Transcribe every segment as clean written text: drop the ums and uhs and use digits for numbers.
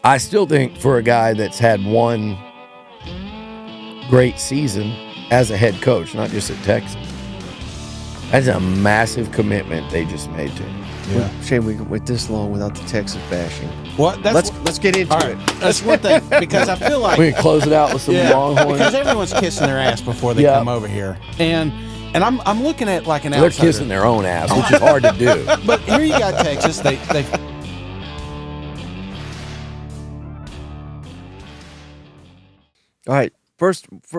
I still think for a guy that's had one great season as a head coach, not just at Texas, that's a massive commitment they just made to him. Yeah. Shame we went this long without the Texas bashing. Well, let's get into it. That's one thing, because I feel like we can close it out with some Longhorns. Because everyone's kissing their ass before they come over here, and I'm looking at like an outsider. They're kissing their own ass, which is hard to do. But here you got Texas. They All right,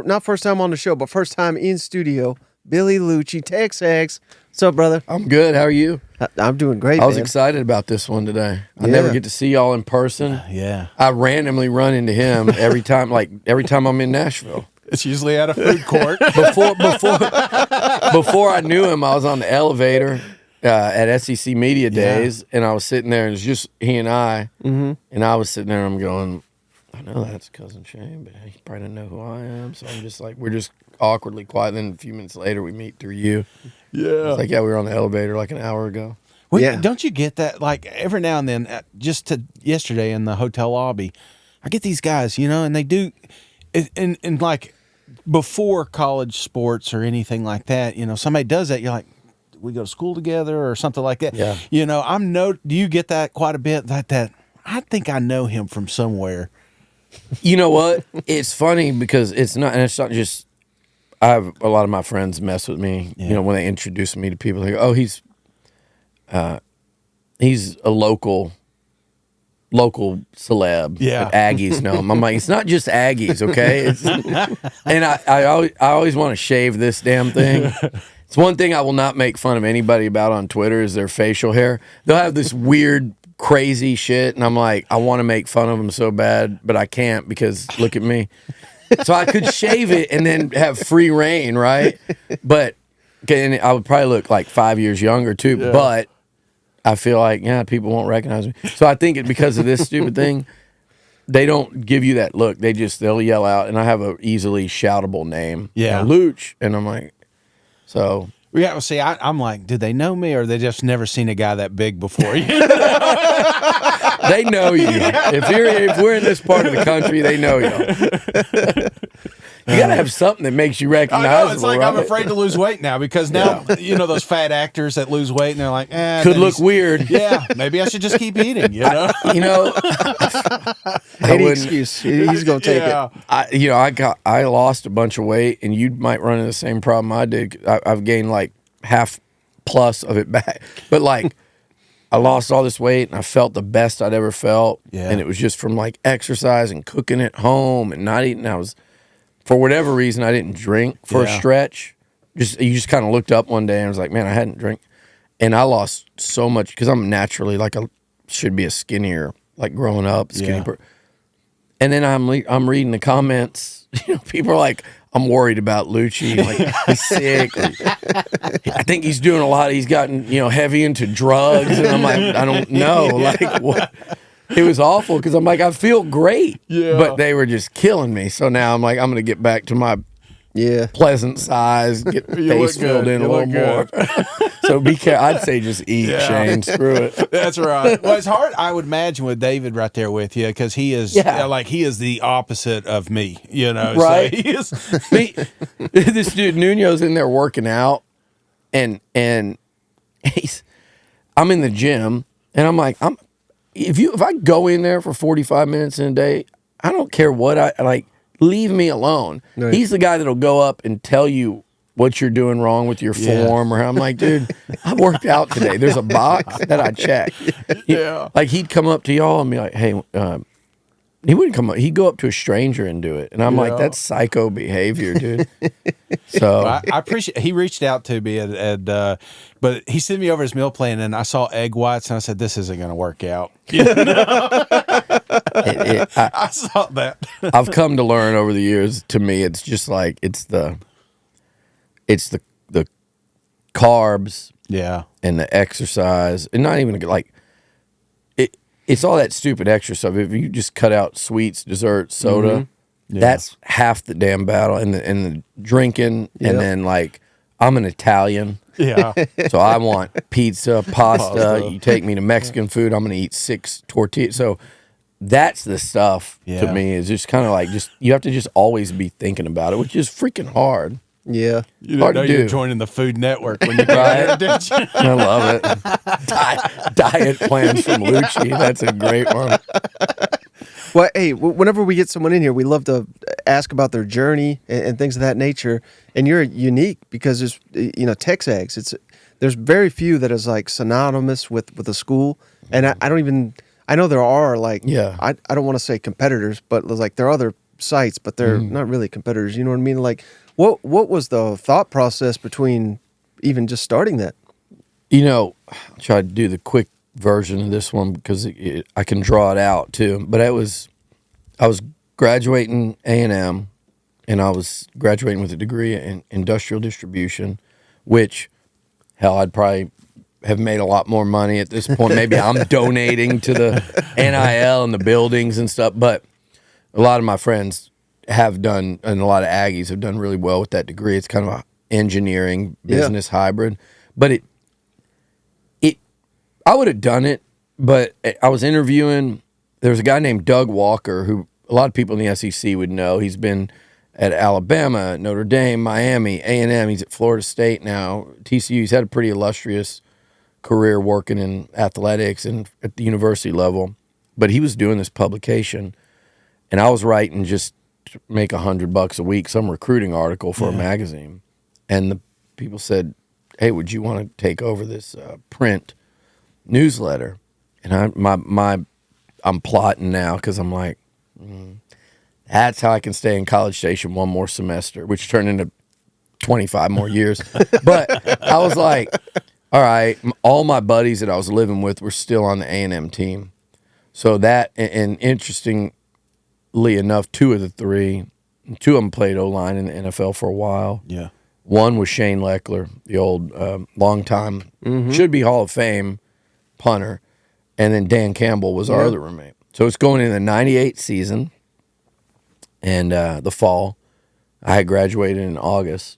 not first time on the show, but first time in studio. Billy Liucci, TexAgs. What's up, brother? I'm good. How are you? I'm doing great, I was man. excited about this one today. I never get to see y'all in person. Yeah. I randomly run into him every time I'm in Nashville. It's usually at a food court. Before I knew him, I was on the elevator at SEC Media Days, and I was sitting there, and it was just he and I, and I was sitting there, and I'm going, I know that's Cousin Shane, but he probably doesn't know who I am, so I'm just like, we're just awkwardly quiet. Then a few minutes later, we meet through you. Yeah. It's like, we were on the elevator like an hour ago. Well, don't you get that? Like every now and then, yesterday in the hotel lobby, I get these guys, and they do, and like before college sports or anything like that, somebody does that, you're like, we go to school together or something like that. Yeah. Do you get that quite a bit? That I think I know him from somewhere. You know what? It's funny because it's not just. I have a lot of my friends mess with me. Yeah. When they introduce me to people, they go, "Oh, he's a local celeb." Yeah, Aggies know him. I'm like, it's not just Aggies, okay? And I always want to shave this damn thing. It's one thing I will not make fun of anybody about on Twitter is their facial hair. They'll have this weird, crazy shit, and I'm like, I want to make fun of them so bad, but I can't because look at me. So I could shave it and then have free reign, right? But and I would probably look like 5 years younger too. Yeah. But I feel like people won't recognize me. So I think because of this stupid thing, they don't give you that look. They'll yell out, and I have a easily shoutable name, Luch, and I'm like, so. Yeah, see, I'm like, did they know me, or they just never seen a guy that big before? They know you. If we're in this part of the country, they know you. You gotta have something that makes you recognizable. I know, it's like, right? I'm afraid to lose weight now because now those fat actors that lose weight and they're like, could look weird. Yeah, maybe I should just keep eating. Any excuse, he's gonna take it. I lost a bunch of weight, and you might run into the same problem I did. I've gained like half plus of it back, but like. I lost all this weight, and I felt the best I'd ever felt, and it was just from like exercise and cooking at home and not eating. For whatever reason, I didn't drink for a stretch. You just kind of looked up one day and was like, man, I hadn't drank, and I lost so much because I'm naturally like should be a skinnier, like growing up skinny person. And then I'm reading the comments. People are like, I'm worried about Liucci. Like, he's sick. I think he's doing a lot. He's gotten, heavy into drugs. And I'm like, I don't know. Like, what? It was awful because I'm like, I feel great. Yeah. But they were just killing me. So now I'm like, I'm going to get back to my pleasant size, get the face filled in a little more. So be careful. I'd say just eat, Shane. Screw it. That's right. Well, it's hard, I would imagine, with David right there with you because he is he is the opposite of me, Right. So he is. This dude Nuno's in there working out, and I'm in the gym, and I'm like, if I go in there for 45 minutes in a day, I don't care what I like. Leave me alone. Right. He's the guy that'll go up and tell you what you're doing wrong with your form, or I'm like, dude, I worked out today. There's a box that I checked. Like he'd come up to y'all and be like, hey, he wouldn't come up. He'd go up to a stranger and do it, and I'm like, that's psycho behavior, dude. So I appreciate. He reached out to me, but he sent me over his meal plan, and I saw egg whites, and I said, this isn't going to work out. I saw that. I've come to learn over the years. To me, it's just like it's the carbs, and the exercise, and not even like it. It's all that stupid extra stuff. If you just cut out sweets, desserts, soda, that's half the damn battle. And the drinking, and then like I'm an Italian. Yeah. So I want pizza, pasta. You take me to Mexican food, I'm going to eat 6 tortillas. So that's the stuff Yeah. to me is just kind of like you have to just always be thinking about it, which is freaking hard. Yeah. You Hard didn't know to you were do. joining the Food Network when you got Right? there, did you? I love it. Diet plans from Liucci. That's a great one. Well, hey, whenever we get someone in here, we love to ask about their journey and things of that nature. And you're unique because there's, TexAgs. There's very few that is like synonymous with a school. And I don't even, I know there are like, Yeah. I don't want to say competitors, but like there are other sites, but they're not really competitors. You know what I mean? Like, what was the thought process between even just starting that? I'll try to do the quick version of this one because I can draw it out too. But I was graduating A&M, and I was graduating with a degree in industrial distribution, which, hell, I'd probably have made a lot more money at this point. Maybe I'm donating to the NIL and the buildings and stuff. But a lot of my friends have done, and a lot of Aggies have done really well with that degree. It's kind of a engineering business hybrid. But I would have done it, but I was interviewing. There was a guy named Doug Walker who a lot of people in the SEC would know. He's been at Alabama, Notre Dame, Miami, A&M. He's at Florida State now. TCU. He's had a pretty illustrious career working in athletics and at the university level. But he was doing this publication, and I was writing just to make $100 a week, some recruiting article for a magazine. And the people said, "Hey, would you want to take over this print newsletter?" And I'm plotting now because I'm like, that's how I can stay in College Station one more semester, which turned into 25 more years. But I was like, all right, all my buddies that I was living with were still on the A&M team. So that, and interestingly enough, two of them played O-line in the NFL for a while. Yeah. One was Shane Leckler, the old long-time, should be Hall of Fame punter. And then Dan Campbell was our other roommate. So it's going in the 98 season and the fall. I had graduated in August.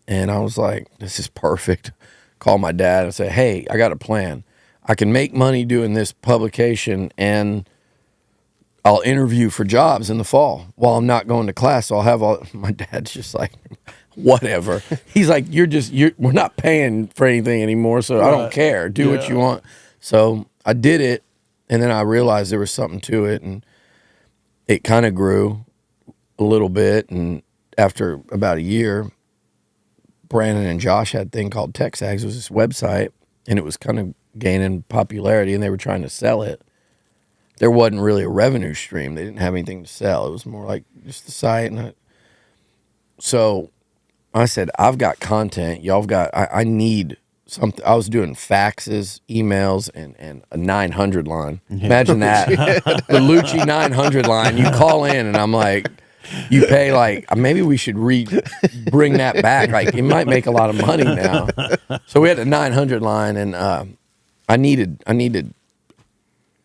And I was like, this is perfect. Call my dad and say, hey, I got a plan. I can make money doing this publication and I'll interview for jobs in the fall while I'm not going to class. So I'll have my dad's just like, whatever. He's like, we're not paying for anything anymore, so I don't care. Do what you want. So I did it, and then I realized there was something to it, and it kind of grew a little bit. And after about a year, Brandon and Josh had a thing called TexAgs. It was this website, and it was kind of gaining popularity, and they were trying to sell it. There wasn't really a revenue stream. They didn't have anything to sell. It was more like just the site. So I said, I've got content. Y'all got, I need something. I was doing faxes, emails, and a 900 line. Imagine that. The Liucci 900 line. You call in, and I'm like, you pay like, maybe we should bring that back. Like, it might make a lot of money now. So we had a 900 line, and I needed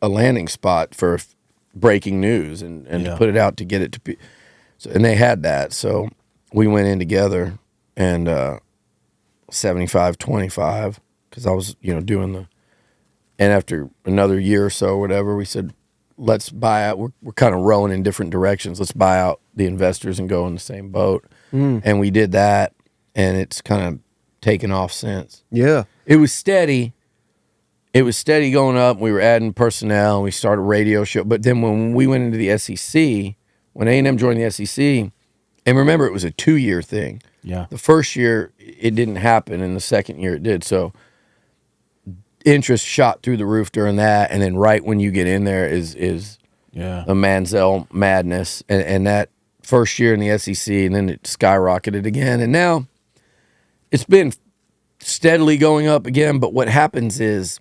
a landing spot for breaking news and to put it out to get it to people. So, and they had that. So we went in together and 75-25 because I was, doing and after another year or so or whatever, we said, let's buy out. We're kind of rowing in different directions. Let's buy out the investors and go in the same boat. And we did that, and it's kind of taken off since. Yeah. It was steady. It was steady going up. We were adding personnel, and we started a radio show. But then when we went into the SEC, when A&M joined the SEC, and remember, it was a 2-year thing. Yeah. The first year, it didn't happen, and the second year, it did. So interest shot through the roof during that, and then right when you get in there is the Manziel madness. And that first year in the SEC, and then it skyrocketed again. And now it's been steadily going up again. But what happens is,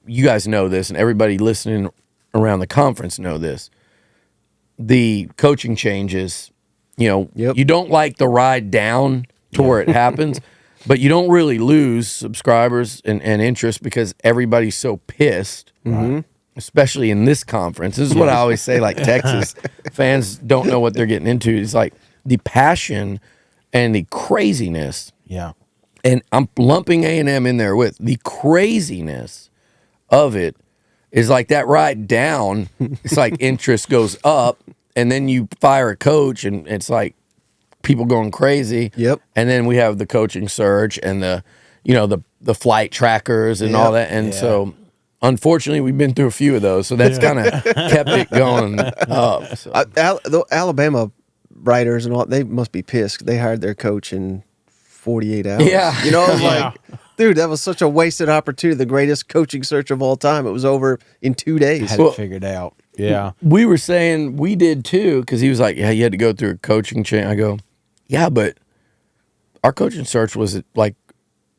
you guys know this, and everybody listening around the conference know this. The coaching changes, you don't like the ride down to where it happens, but you don't really lose subscribers and interest because everybody's so pissed, especially in this conference. This is what I always say, like Texas fans don't know what they're getting into. It's like the passion and the craziness. Yeah. And I'm lumping A&M in there with the craziness of it is like that ride down. It's like interest goes up, and then you fire a coach, and it's like people going crazy. Yep. And then we have the coaching surge and the flight trackers and all that. And so unfortunately we've been through a few of those. So that's kind of kept it going up. So. The Alabama writers and all, they must be pissed. They hired their coach in 48 hours. Yeah. You know, like, dude, that was such a wasted opportunity. The greatest coaching search of all time. It was over in 2 days. Had it figured out. Yeah. We were saying we did too, because he was like, yeah, you had to go through a coaching chain. I go, yeah, but our coaching search was like,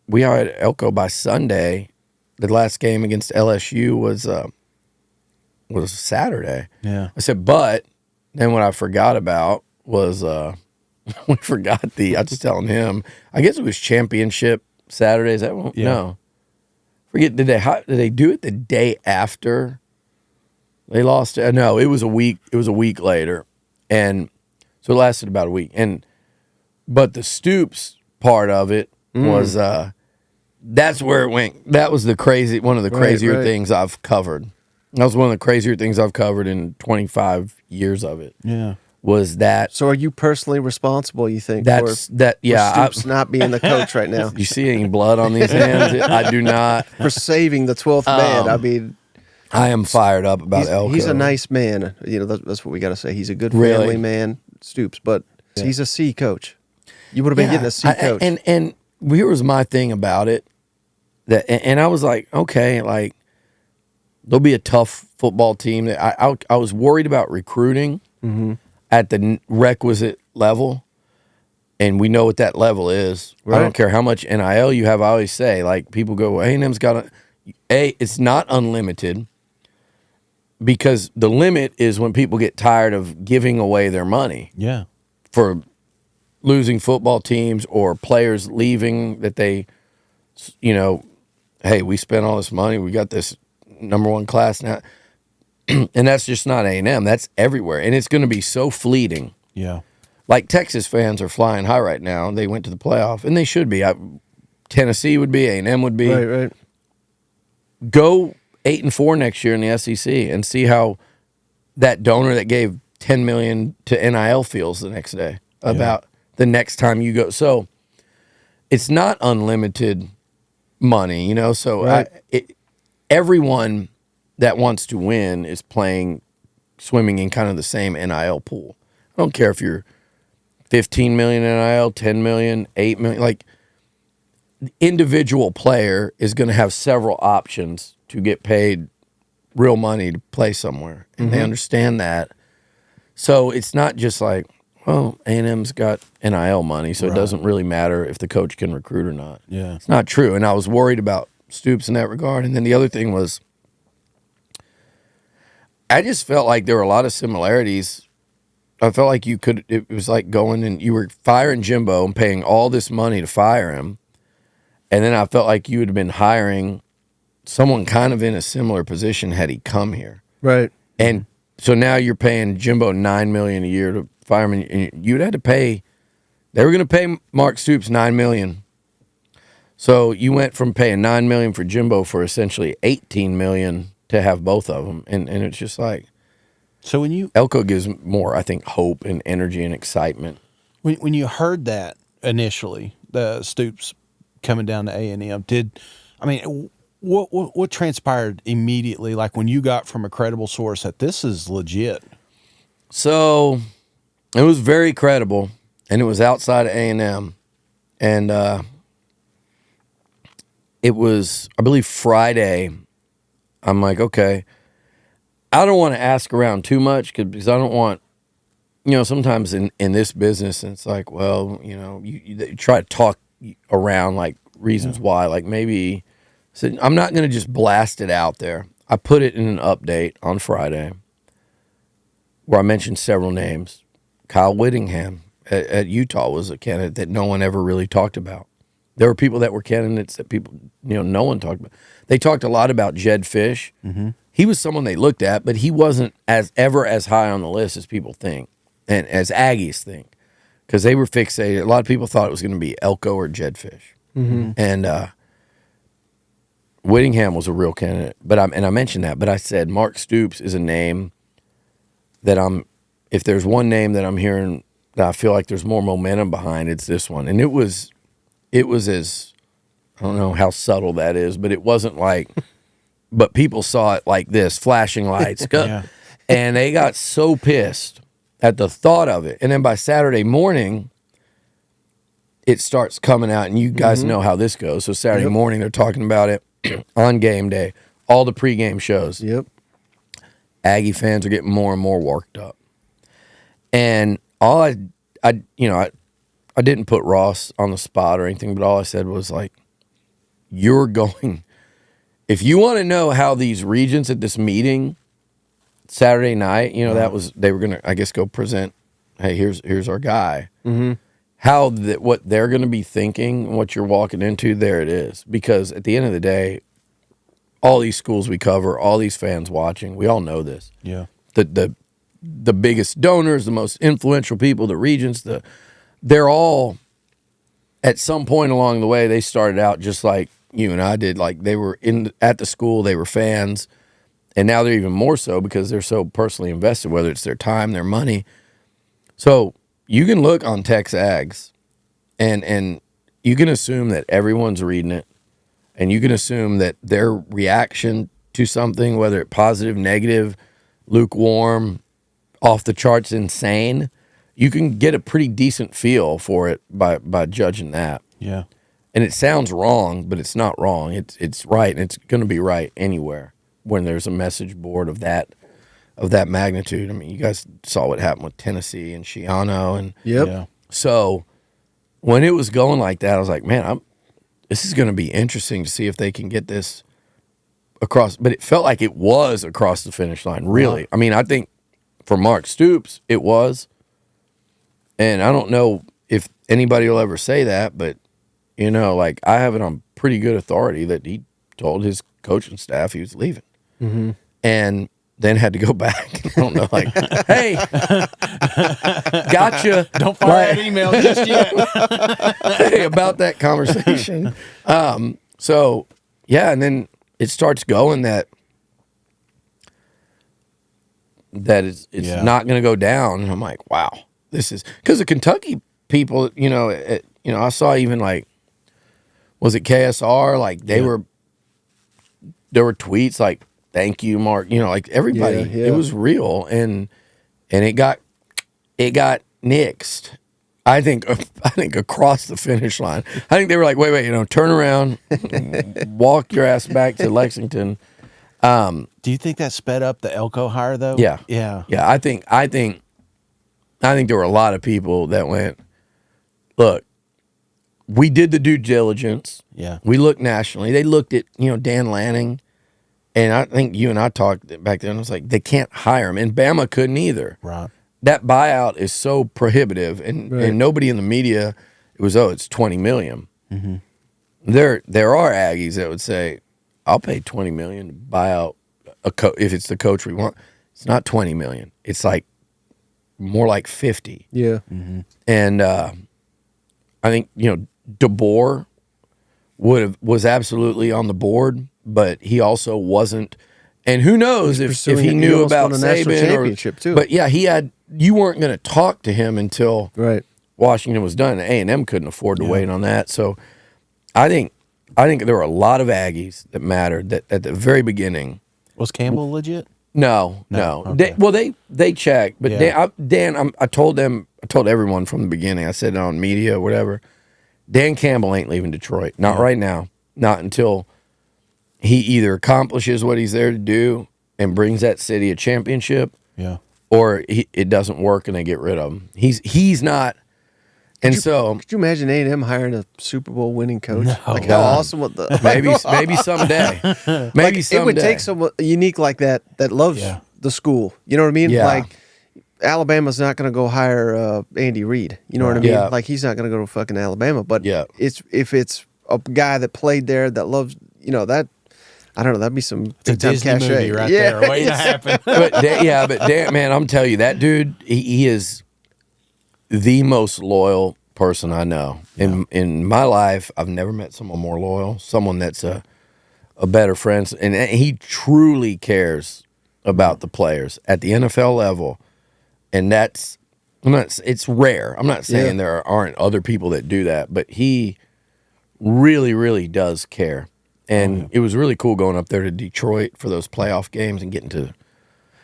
we hired Elko by Sunday. The last game against LSU was Saturday. Yeah. I said, but then what I forgot about was we forgot I was just telling him, I guess it was championship Saturday. Is that one? Yeah. No. Forget, did they do it the day after they lost? No, it was a week. It was a week later. And so it lasted about a week. But the Stoops part of it was that's where it went. That was one of the crazier things I've covered. That was one of the crazier things I've covered in 25 years of it. Yeah. Was that? So are you personally responsible, you think, Yeah. for Stoops not being the coach right now? You see any blood on these hands? I do not. For saving the 12th man. I mean, I am fired up about Elko. he's a nice man. You know, that's what we got to say. He's a good family man, Stoops, but he's a C coach. You would have been getting a C coach. And here was my thing about it. And I was like, okay, like, there'll be a tough football team. I was worried about recruiting at the requisite level, and we know what that level is. Right. I don't care how much NIL you have. I always say, like, people go, A&M's got it's not unlimited, because the limit is when people get tired of giving away their money. Yeah. For losing football teams or players leaving that they, hey, we spent all this money. We got this number one class now. And that's just not A&M. That's everywhere. And it's going to be so fleeting. Yeah. Like Texas fans are flying high right now. They went to the playoff, and they should be. Tennessee would be. A&M would be. Right. Go 8-4 next year in the SEC and see how that donor that gave $10 million to NIL feels the next day about the next time you go. So it's not unlimited money, So right. Everyone that wants to win is swimming in kind of the same NIL pool. I don't care if you're 15 million NIL, 10 million, 8 million. Like, the individual player is going to have several options to get paid real money to play somewhere, and they understand that. So it's not just like, well, A&M's got NIL money, so it doesn't really matter if the coach can recruit or not. Yeah. It's not true. And I was worried about Stoops in that regard. And then the other thing was, I just felt like there were a lot of similarities. I felt like it was like going and you were firing Jimbo and paying all this money to fire him. And then I felt like you would have been hiring someone kind of in a similar position had he come here. Right. And so now you're paying Jimbo $9 million a year to fire him, and you'd had to pay. They were going to pay Mark Stoops $9 million. So you went from paying $9 million for Jimbo for essentially $18 million to have both of them, and it's just like. So when Elko gives more, I think, hope and energy and excitement. When you heard that initially, the Stoops coming down to A&M, what transpired immediately? Like when you got from a credible source that this is legit. So it was very credible, and it was outside of A&M, and it was, I believe, Friday. I'm like, okay, I don't want to ask around too much because I don't want, sometimes in this business, it's like, well, you try to talk around like reasons why, like maybe. So I'm not going to just blast it out there. I put it in an update on Friday where I mentioned several names. Kyle Whittingham at Utah was a candidate that no one ever really talked about. There were people that were candidates that people, no one talked about. They talked a lot about Jed Fish. Mm-hmm. He was someone they looked at, but he wasn't as high on the list as people think and as Aggies think, because they were fixated. A lot of people thought it was going to be Elko or Jed Fish. Mm-hmm. And Whittingham was a real candidate, but I mentioned that, but I said Mark Stoops is a name that if there's one name that I'm hearing that I feel like there's more momentum behind, it's this one. And it was as, I don't know how subtle that is, but it wasn't like, but people saw it like this, flashing lights. Yeah. And they got so pissed at the thought of it. And then by Saturday morning, it starts coming out, and you guys know how this goes. So Saturday morning, they're talking about it on game day, all the pregame shows. Yep. Aggie fans are getting more and more worked up. And all I didn't put Ross on the spot or anything, but all I said was like, you're going, if you want to know how these regents at this meeting Saturday night, they were going to, I guess, go present, hey, here's our guy. Mm-hmm. What they're going to be thinking, what you're walking into, there it is. Because at the end of the day, all these schools we cover, all these fans watching, we all know this. Yeah. The biggest donors, the most influential people, the regents, they're all, at some point along the way, they started out just like you and I did. Like they were at the school, they were fans, and now they're even more so because they're so personally invested, whether it's their time, their money. So you can look on TexAgs, and you can assume that everyone's reading it, and you can assume that their reaction to something, whether it's positive, negative, lukewarm, off the charts, insane, you can get a pretty decent feel for it by judging that. Yeah. And it sounds wrong, but it's not wrong. It's right, and it's going to be right anywhere when there's a message board of that magnitude. I mean, you guys saw what happened with Tennessee and Shiano, and Yeah. so when it was going like that, I was like, man, this is going to be interesting to see if they can get this across. But it felt like it was across the finish line, really. Wow. I mean, I think for Mark Stoops, it was. And I don't know if anybody will ever say that, but, like I have it on pretty good authority that he told his coaching staff he was leaving. Mm-hmm. And then had to go back. I don't know, like, hey, gotcha. Don't fire that email just yet. Hey, about that conversation. So, yeah, and then it starts going that it's not going to go down. And I'm like, wow, this is because the Kentucky people, I saw even like, was it KSR? Like there were tweets like, thank you, Mark. Like everybody, it was real, and it got nixed. I think across the finish line. I think they were like, wait, turn around, walk your ass back to Lexington. Do you think that sped up the Elko hire though? Yeah. Yeah. Yeah. I think there were a lot of people that went, look, we did the due diligence. Yeah. We looked nationally. They looked at, Dan Lanning. And I think you and I talked back then. I was like, they can't hire him. And Bama couldn't either. Right. That buyout is so prohibitive. And nobody in the media, it's $20 million. Mm-hmm. There are Aggies that would say, I'll pay $20 million to buy out if it's the coach we want. It's not $20 million. It's like more like 50. Yeah. Mm-hmm. And I think, DeBoer was absolutely on the board, but he also wasn't. And who knows if he knew about Saban too. But yeah, you weren't going to talk to him until Washington was done. A&M couldn't afford to wait on that. So I think there were a lot of Aggies that mattered that at the very beginning. Was Campbell legit? No. Okay. They checked, but Dan, I told everyone from the beginning. I said it on media or whatever. Dan Campbell ain't leaving Detroit. Not right now. Not until he either accomplishes what he's there to do and brings that city a championship, or it doesn't work and they get rid of him. He's not. And could you imagine A&M hiring a Super Bowl winning coach? No. Like how awesome would the maybe someday. Maybe someday. It would take someone unique like that loves the school. You know what I mean? Yeah. Like Alabama's not going to go hire Andy Reid. You know what I mean? Yeah. Like he's not going to go to fucking Alabama. But if it's a guy that played there that loves, that. I don't know. That'd be some big time Disney cachet movie right there, waiting to happen. but Dan, man, I'm telling you, that dude, he is the most loyal person I know. In my life, I've never met someone more loyal. Someone that's a a better friend, and he truly cares about the players at the NFL level, and that's it's rare. I'm not saying there aren't other people that do that, but he really, really does care. And it was really cool going up there to Detroit for those playoff games and getting to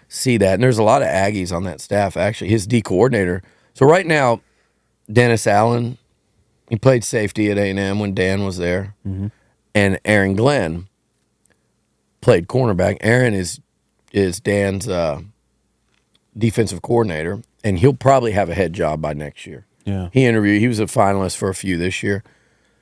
see that. And there's a lot of Aggies on that staff, actually. His D coordinator. So right now, Dennis Allen, he played safety at A&M when Dan was there. Mm-hmm. And Aaron Glenn played cornerback. Aaron is Dan's defensive coordinator, and he'll probably have a head job by next year. Yeah. He was a finalist for a few this year.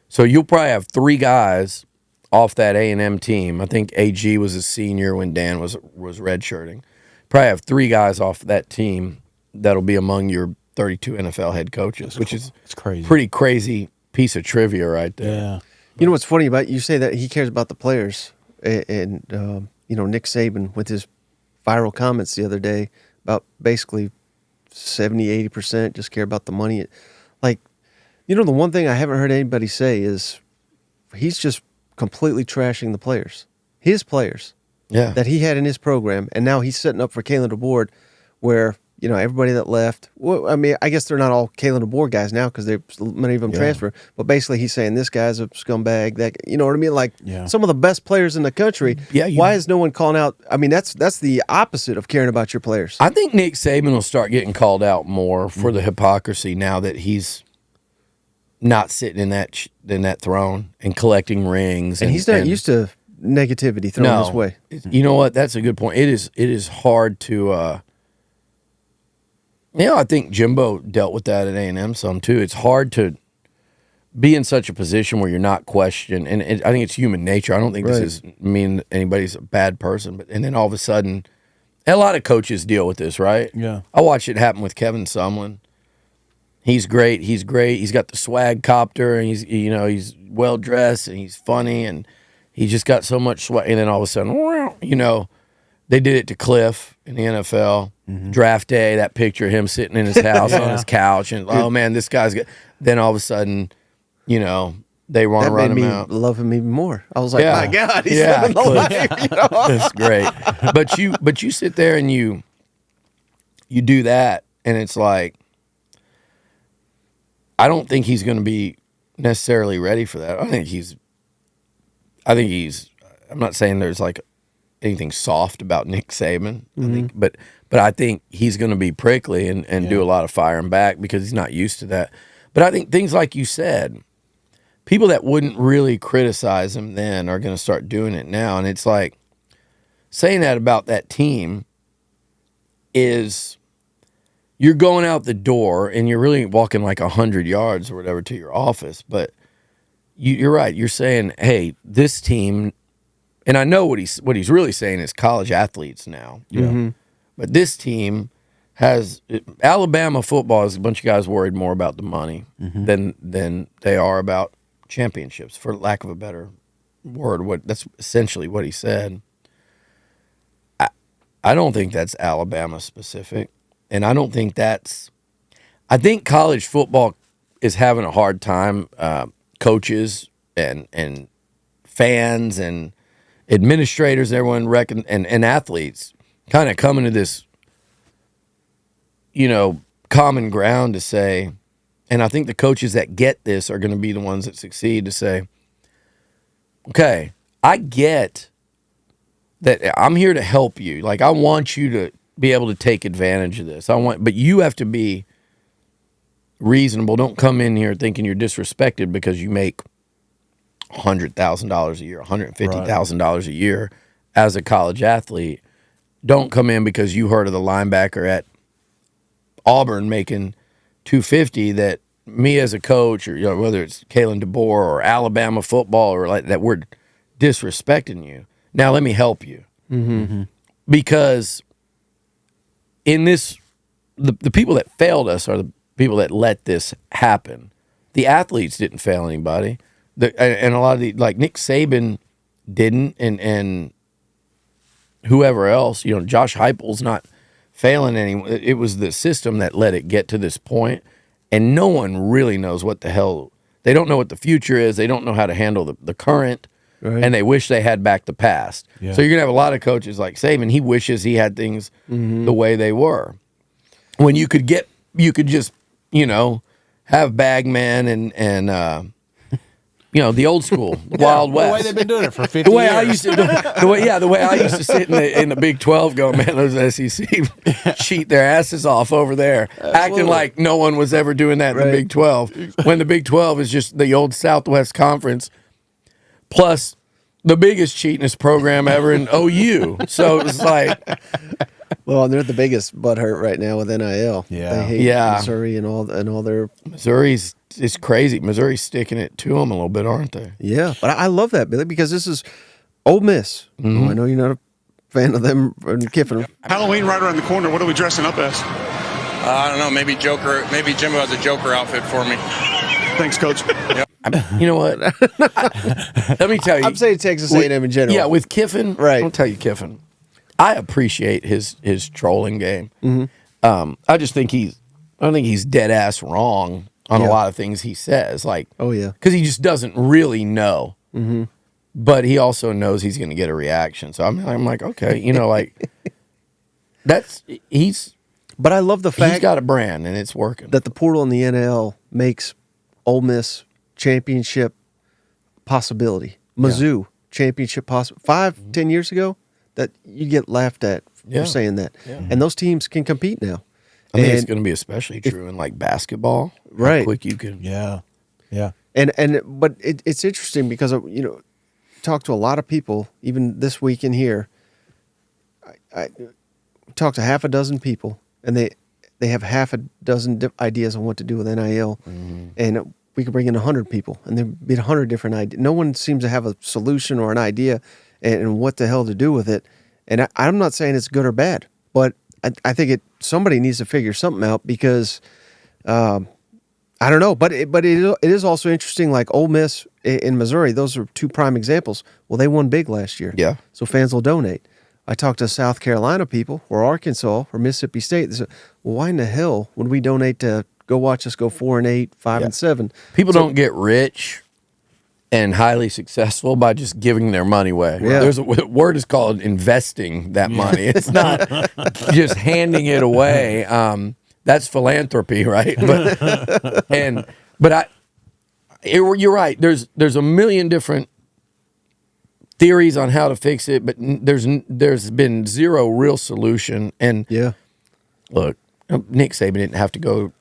So you'll probably have 3 guys off that A&M team. I think AG was a senior when Dan was redshirting. Probably have 3 guys off that team that'll be among your 32 NFL head coaches, which is crazy. Pretty crazy piece of trivia right there. Yeah. You know what's funny about you say that he cares about the players, and Nick Saban with his viral comments the other day about basically 70-80% just care about the money. Like, the one thing I haven't heard anybody say is he's just completely trashing the players, his players, that he had in his program, and now he's setting up for Kalen DeBoer, where everybody that left. Well, I mean, I guess they're not all Kalen DeBoer guys now because many of them transfer. But basically, he's saying this guy's a scumbag. That you know what I mean? Like some of the best players in the country. Yeah. Why is no one calling out? I mean, that's the opposite of caring about your players. I think Nick Saban will start getting called out more for the hypocrisy now that he's not sitting in that throne and collecting rings. And he's not used to negativity thrown his way. You know what? That's a good point. It is hard to. I think Jimbo dealt with that at A&M some too. It's hard to be in such a position where you're not questioned, and I think it's human nature. I don't think this is mean anybody's a bad person, and then all of a sudden, and a lot of coaches deal with this, right? Yeah. I watched it happen with Kevin Sumlin. He's great. He's got the swag copter, and he's well dressed and he's funny, and he just got so much swag. And then all of a sudden, they did it to Cliff in the NFL. Mm-hmm. Draft day, that picture of him sitting in his house on his couch, and oh man, this guy's good. Then all of a sudden, they want to run him out. Love him even more. I was like, my God, he's living the life. That's great. But you sit there and you do that, and it's like, I don't think he's going to be necessarily ready for that. I think he's. I'm not saying there's like anything soft about Nick Saban. Mm-hmm. I think, but I think he's going to be prickly and do a lot of firing back because he's not used to that. But I think things like you said, people that wouldn't really criticize him then are going to start doing it now. And it's like saying that about that team is you're going out the door and you're really walking like 100 yards or whatever to your office. But you're right. You're saying, hey, this team, and I know what he's really saying is college athletes now. Yeah. Mm-hmm. But this team has Alabama football is a bunch of guys worried more about the money than they are about championships, for lack of a better word. That's essentially what he said. I don't think that's Alabama specific, and I don't think I think college football is having a hard time. Coaches and fans and administrators, everyone and athletes kind of coming to this, common ground to say, and I think the coaches that get this are going to be the ones that succeed to say, okay, I get that I'm here to help you. Like, I want you to be able to take advantage of this. But you have to be reasonable. Don't come in here thinking you're disrespected because you make $100,000 a year, $150,000 a year as a college athlete. Don't come in because you heard of the linebacker at Auburn making $250 that me as a coach, or whether it's Kalen DeBoer or Alabama football or like that, we're disrespecting you. Now let me help you, because in this, the people that failed us are the people that let this happen. The athletes didn't fail anybody. And a lot of like Nick Saban didn't, and whoever else, Josh Heupel's not failing anyone. It was the system that let it get to this point, and no one really knows what the hell. They don't know what the future is. They don't know how to handle the current. Right. and they wish they had back the past. Yeah. So you're gonna have a lot of coaches like Saban. He wishes he had things the way they were. When you could just have Bagman and the old school, Wild West. The way they've been doing it for 50 The way years. I used to, the way I used to sit in the Big 12, going, man, those SEC cheat their asses off over there, acting like no one was ever doing that in the Big 12. When the Big 12 is just the old Southwest Conference, plus the biggest cheatingest program ever in OU. So it's like, Well, they're the biggest butthurt right now with NIL. Yeah. They hate Missouri and all their. Missouri's it's crazy. Missouri's sticking it to them a little bit, aren't they? Yeah, but I love that, Billy, because this is Ole Miss. Oh, I know you're not a fan of them and Kiffin. Halloween right around the corner. What are we dressing up as? I don't know. Maybe Joker. Maybe Jimbo has a Joker outfit for me. Thanks, Coach. You know what? Let me tell you. I'm saying Texas A&M in general. Yeah, with Kiffin, Right. I'll tell you, Kiffin. I appreciate his trolling game. I just think I don't think he's dead ass wrong on a lot of things he says. Like, Oh, yeah. because he just doesn't really know. But he also knows he's going to get a reaction. So I'm like, okay, like he's But I love the fact got a brand and it's working. that the portal in the NL makes Ole Miss championship possibility. Mizzou championship possible. 5-10 years ago, that you get laughed at Yeah. for saying that. And those teams can compete now. I think it's And- going to be especially true in like basketball. How Right. quick you can. Yeah. Yeah. But it's interesting because talked to a lot of people even this week in here. I talked to half a dozen people, and they have half a dozen ideas on what to do with NIL, and we could bring in 100 people, and there'd be 100 different ideas. No one seems to have a solution or an idea and what the hell to do with it. And I'm not saying it's good or bad, but I think somebody needs to figure something out because. I don't know, but it is also interesting. Like Ole Miss in Missouri, those are two prime examples. Well, they won big last year, Yeah. so fans will donate. I talked to South Carolina people, or Arkansas, or Mississippi State. They said, "Well, why in the hell would we donate to go watch us go 4-8, 5-7?" People don't get rich and highly successful by just giving their money away. Yeah. There's a word is called investing that money. It's not just handing it away. That's philanthropy, right? You're right. There's a million different theories on how to fix it, but there's been zero real solution. And Yeah, look, Nick Saban didn't have to go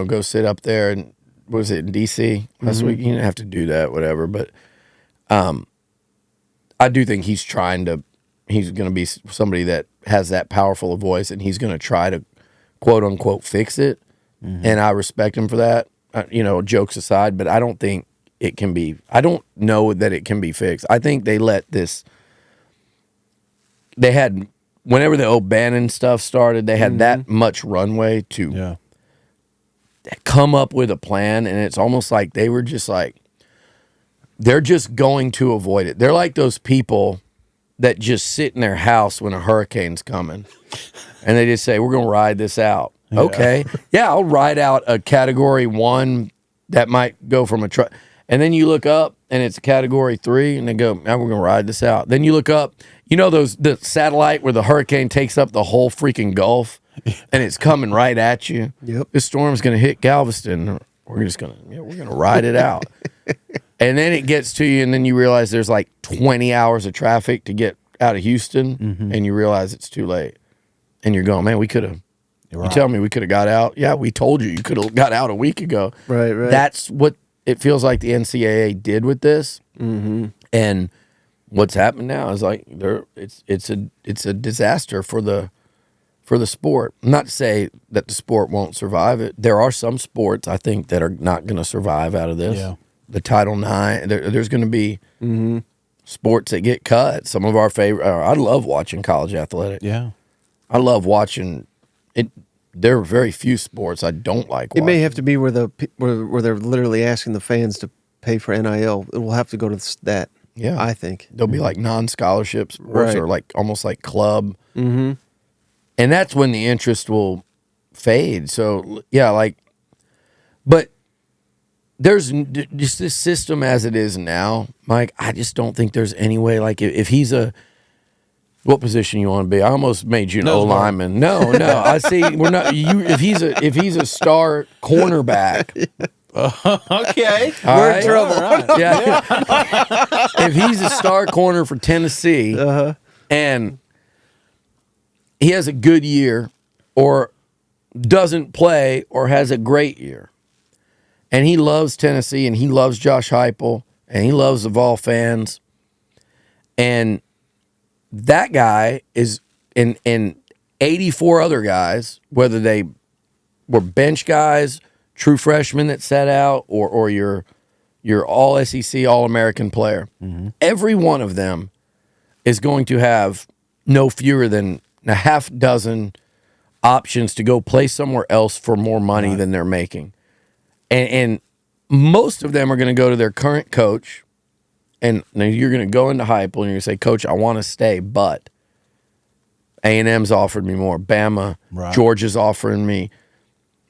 go sit up there and was it in DC last week? He didn't have to do that, whatever. But I do think he's going to be somebody that has that powerful a voice, and he's going to try to quote unquote fix it. And I respect him for that. Jokes aside, but I don't think it can be. I don't know that it can be fixed. I think they let this. They had whenever the O'Bannon stuff started, they had that much runway to come up with a plan, and it's almost like they were just like they're just going to avoid it. They're like those people that just sit in their house when a hurricane's coming, and they just say, "We're going to ride this out." Yeah. Okay, yeah, I'll ride out a Category 1 that might go from a truck, and then you look up and it's a Category 3, and they go, "Now we're going to ride this out." Then you look up, the satellite where the hurricane takes up the whole freaking Gulf, and it's coming right at you. Yep. This storm's going to hit Galveston. We're just going to ride it out. And then it gets to you, and then you realize there's like 20 hours of traffic to get out of Houston, and you realize it's too late. And you're going, man, we could have. You tell me we could have got out. Yeah, we told you could have got out a week ago. Right. That's what it feels like the NCAA did with this. And what's happened now is like it's a disaster for the sport. Not to say that the sport won't survive it. There are some sports I think that are not going to survive out of this. Yeah. The Title IX. There's going to be sports that get cut. Some of our favorite. I love watching college athletics. Yeah. I love watching it. There are very few sports I don't like watching. it may have to be where they're literally asking the fans to pay for NIL. It will have to go to that. Yeah, I think there'll be like non-scholarship sports Right. or like almost like club, and that's when the interest will fade. So yeah, but just this system as it is now, Mike. I just don't think there's any way. Like if he's what position you want to be? I almost made you an O lineman. No. I see. We're not. If he's a star cornerback. Okay, We're in trouble. Right. Yeah. If he's a star corner for Tennessee and he has a good year or doesn't play or has a great year and he loves Tennessee and he loves Josh Heupel and he loves the Vol fans and that guy is and 84 other guys, whether they were bench guys, true freshmen that sat out, or your all SEC, all American player. Mm-hmm. Every one of them is going to have no fewer than a half dozen options to go play somewhere else for more money than they're making. And most of them are going to go to their current coach, and you're going to go into Heupel and you're going to say, Coach, I want to stay, but A&M's offered me more. Bama, Georgia's offering me.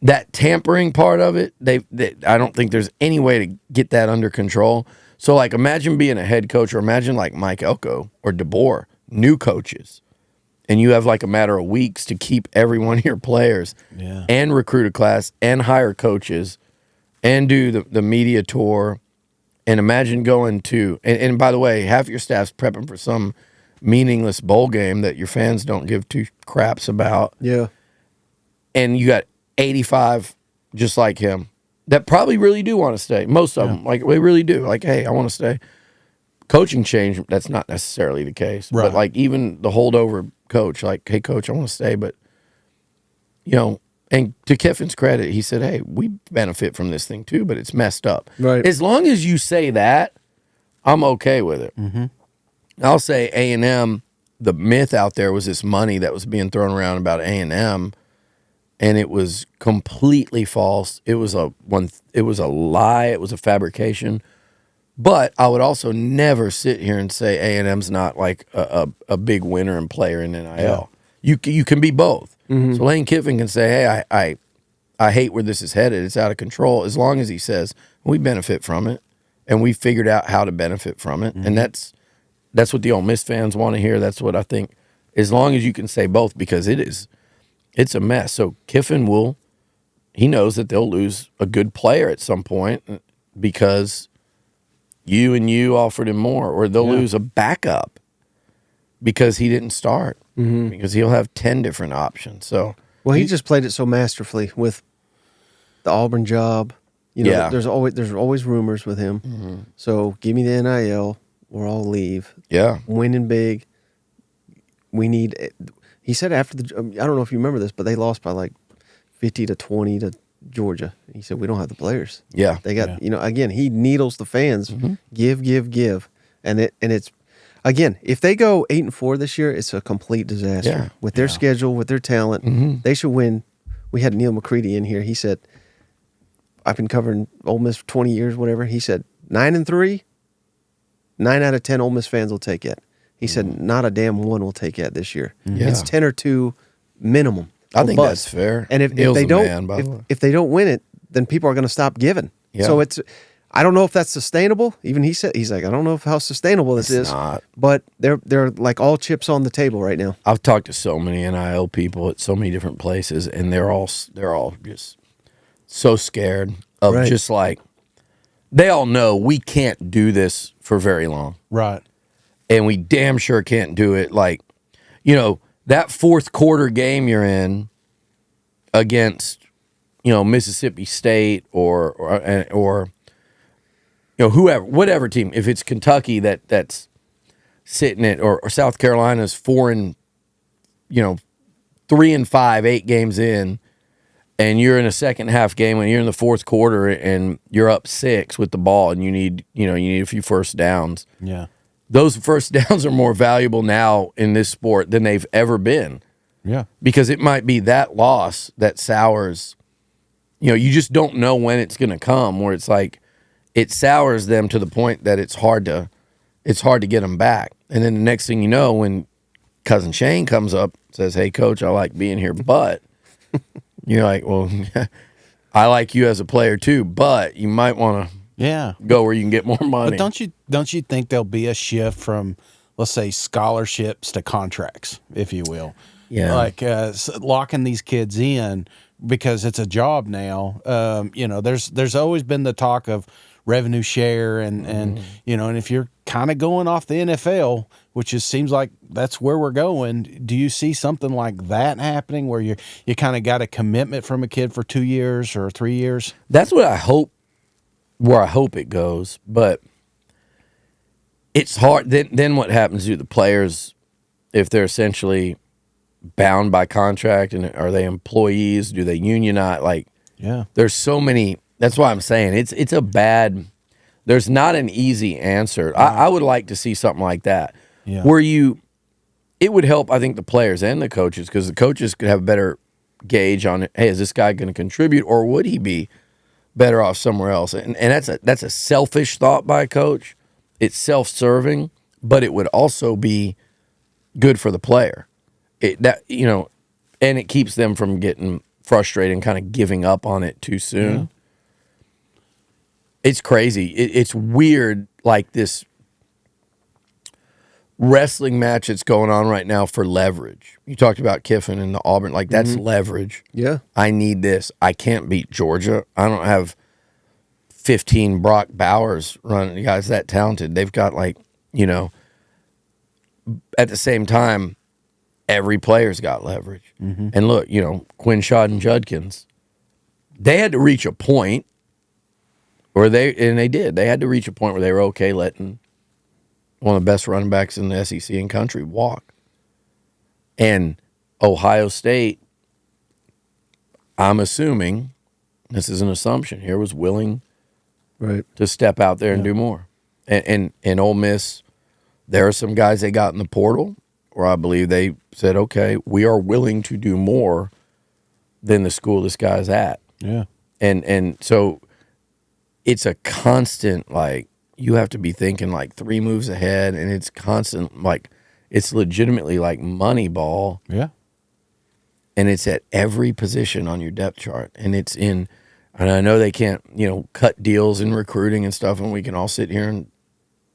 That tampering part of it, I don't think there's any way to get that under control. So, like, imagine being a head coach, or imagine like Mike Elko or DeBoer, new coaches, and you have like a matter of weeks to keep every one of your players and recruit a class and hire coaches and do the media tour. And imagine going to, and by the way, half your staff's prepping for some meaningless bowl game that your fans don't give two craps about. Yeah. And you got 85 just like him that probably really do want to stay. Most of them, like, they really do. Like, hey, I want to stay. Coaching change, that's not necessarily the case. Right. But, like, even the holdover coach, like, hey, Coach, I want to stay. But, you know, and to Kiffin's credit, he said, hey, we benefit from this thing too, but it's messed up. Right. As long as you say that, I'm okay with it. Mm-hmm. I'll say A&M, the myth out there was this money that was being thrown around about A&M, and it was completely false. It was a lie. It was a fabrication. But I would also never sit here and say A&M's not like a big winner and player in NIL. Yeah. You can be both. Mm-hmm. So Lane Kiffin can say, hey, I hate where this is headed. It's out of control. As long as he says, we benefit from it, and we figured out how to benefit from it. Mm-hmm. And that's what the Ole Miss fans want to hear. That's what I think. As long as you can say both, because it's a mess. So Kiffin he knows that they'll lose a good player at some point because you offered him more, or they'll lose a backup because he didn't start, because he'll have 10 different options. So, well, he just played it so masterfully with the Auburn job. You know, there's always rumors with him. Mm-hmm. So give me the NIL, or I'll leave. Yeah, winning big. We need. He said after I don't know if you remember this, but they lost by like 50-20 to Georgia. He said, we don't have the players. Yeah. They got, again, he needles the fans. Mm-hmm. Give. And it's, again, if they go 8-4 this year, it's a complete disaster. Yeah. With their schedule, with their talent, they should win. We had Neil McCready in here. He said, I've been covering Ole Miss for 20 years, whatever. He said, 9-3, 9 out of 10 Ole Miss fans will take it. He said, not a damn one will take it this year. Yeah. It's 10 or 2 minimum. I think that's fair. And if they don't, if they don't win it, then people are going to stop giving. Yeah. So I don't know if that's sustainable. Even he's like, I don't know how sustainable this is. Not. But they're like all chips on the table right now. I've talked to so many NIL people at so many different places, and they're all just so scared of just like, they all know we can't do this for very long. Right. And we damn sure can't do it like, that fourth quarter game you're in against, Mississippi State or whoever, whatever team. If it's Kentucky that's sitting at, or South Carolina's 4-5, 8 games in, and you're in a second half game when you're in the fourth quarter and you're up 6 with the ball, and you need a few first downs. Yeah. Those first downs are more valuable now in this sport than they've ever been. Yeah. Because it might be that loss that sours, you just don't know when it's going to come, where it's like it sours them to the point that it's hard to get them back. And then the next thing you know, when Cousin Shane comes up and says, hey, Coach, I like being here, but you're like, well, I like you as a player too, but you might want to go where you can get more money. But don't you think there'll be a shift from, let's say, scholarships to contracts, if you will? Yeah. Like locking these kids in because it's a job now. There's always been the talk of revenue share and if you're kind of going off the NFL, which seems like that's where we're going, do you see something like that happening where you kind of got a commitment from a kid for 2 years or 3 years? That's what I hope, where I hope it goes, but it's hard. Then what happens to the players if they're essentially bound by contract, and are they employees? Do they unionize? Like, there's so many. That's why I'm saying it's a bad. There's not an easy answer. I would like to see something like that, where it would help. I think the players and the coaches, because the coaches could have a better gauge on it. Hey, is this guy going to contribute, or would he be better off somewhere else? And that's a selfish thought by a coach. It's self-serving, but it would also be good for the player. And it keeps them from getting frustrated and kind of giving up on it too soon. Yeah. It's crazy. It's weird, like this wrestling match that's going on right now for leverage. You talked about Kiffin and the Auburn. Like, that's leverage. Yeah. I need this. I can't beat Georgia. I don't have 15 Brock Bowers running guys that talented. They've got, at the same time, every player's got leverage. Mm-hmm. And look, Quinshad and Judkins, they had to reach a point they did. They had to reach a point where they were okay letting one of the best running backs in the SEC and country walk. And Ohio State, I'm assuming, this is an assumption here, was willing to step out there and do more. And Ole Miss, there are some guys they got in the portal where I believe they said, okay, we are willing to do more than the school this guy's at. Yeah. And so it's a constant, you have to be thinking 3 moves ahead, and it's constant, it's legitimately like Moneyball. Yeah. And it's at every position on your depth chart. And it's and I know they can't, cut deals in recruiting and stuff, and we can all sit here and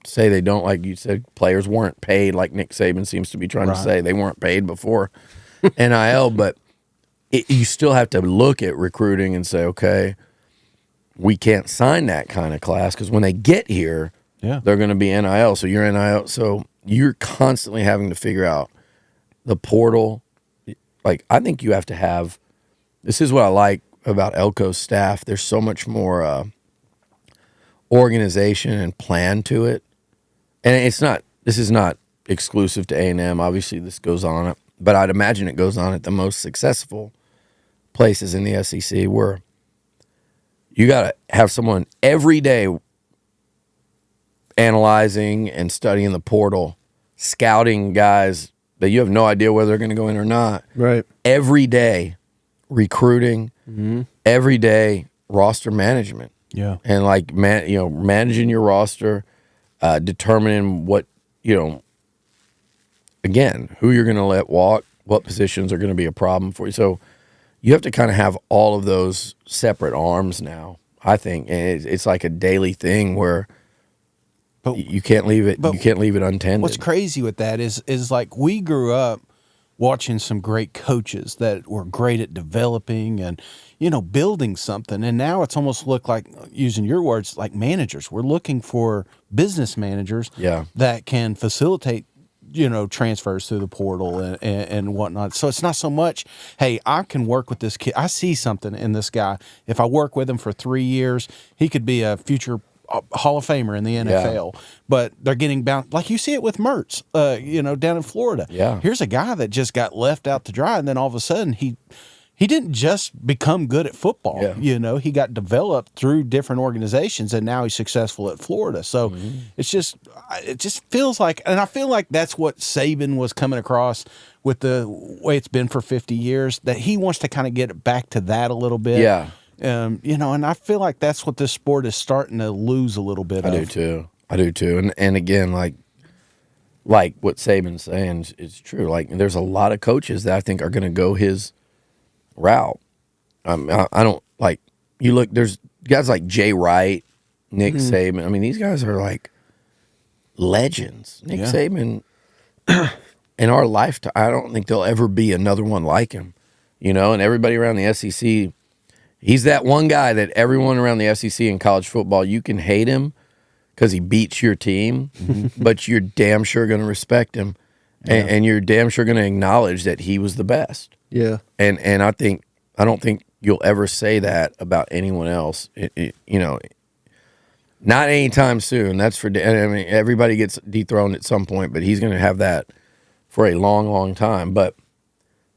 say they don't, like you said, players weren't paid, like Nick Saban seems to be trying to say. They weren't paid before NIL, but you still have to look at recruiting and say, okay, we can't sign that kind of class because when they get here, they're going to be NIL. So you're NIL. So you're constantly having to figure out the portal. I think you have to have – this is what I like about Elko's staff. There's so much more organization and plan to it. And this is not exclusive to A&M. Obviously, this goes on, but I'd imagine it goes on at the most successful places in the SEC where you got to have someone every day analyzing and studying the portal, scouting guys that you have no idea whether they're going to go in or not. Right. Every day recruiting, every day roster management. Yeah. And managing your roster, determining what, again, who you're going to let walk, what positions are going to be a problem for you. So you have to kind of have all of those separate arms now, I think. And it's like a daily thing where you can't leave it untended. What's crazy with that is we grew up watching some great coaches that were great at developing and, building something. And now it's almost looked like, using your words, like managers. We're looking for business managers that can facilitate, transfers through the portal and whatnot. So it's not so much, hey, I can work with this kid. I see something in this guy. If I work with him for 3 years, he could be a future Hall of Famer in the NFL. Yeah. But they're getting bound, like you see it with Mertz, down in Florida. Yeah. Here's a guy that just got left out to dry, and then all of a sudden he didn't just become good at football. Yeah. He got developed through different organizations, and now he's successful at Florida. So it just feels like, and I feel like that's what Saban was coming across with the way it's been for 50 years, that he wants to kind of get it back to that a little bit. Yeah. And I feel like that's what this sport is starting to lose a little bit of. I do too. And again, like what Saban's saying is true. Like, there's a lot of coaches that I think are going to go his route. I don't you look, there's guys like Jay Wright, Nick Saban. I mean, these guys are like legends. Nick Saban, in our lifetime, I don't think there'll ever be another one like him. You know, and everybody around the SEC, he's that one guy that everyone around the SEC in college football, you can hate him because he beats your team, but you're damn sure going to respect him, and you're damn sure going to acknowledge that he was the best. Yeah. And I don't think you'll ever say that about anyone else. You know, not anytime soon. That's for. I mean, everybody gets dethroned at some point, but he's going to have that for a long, long time. But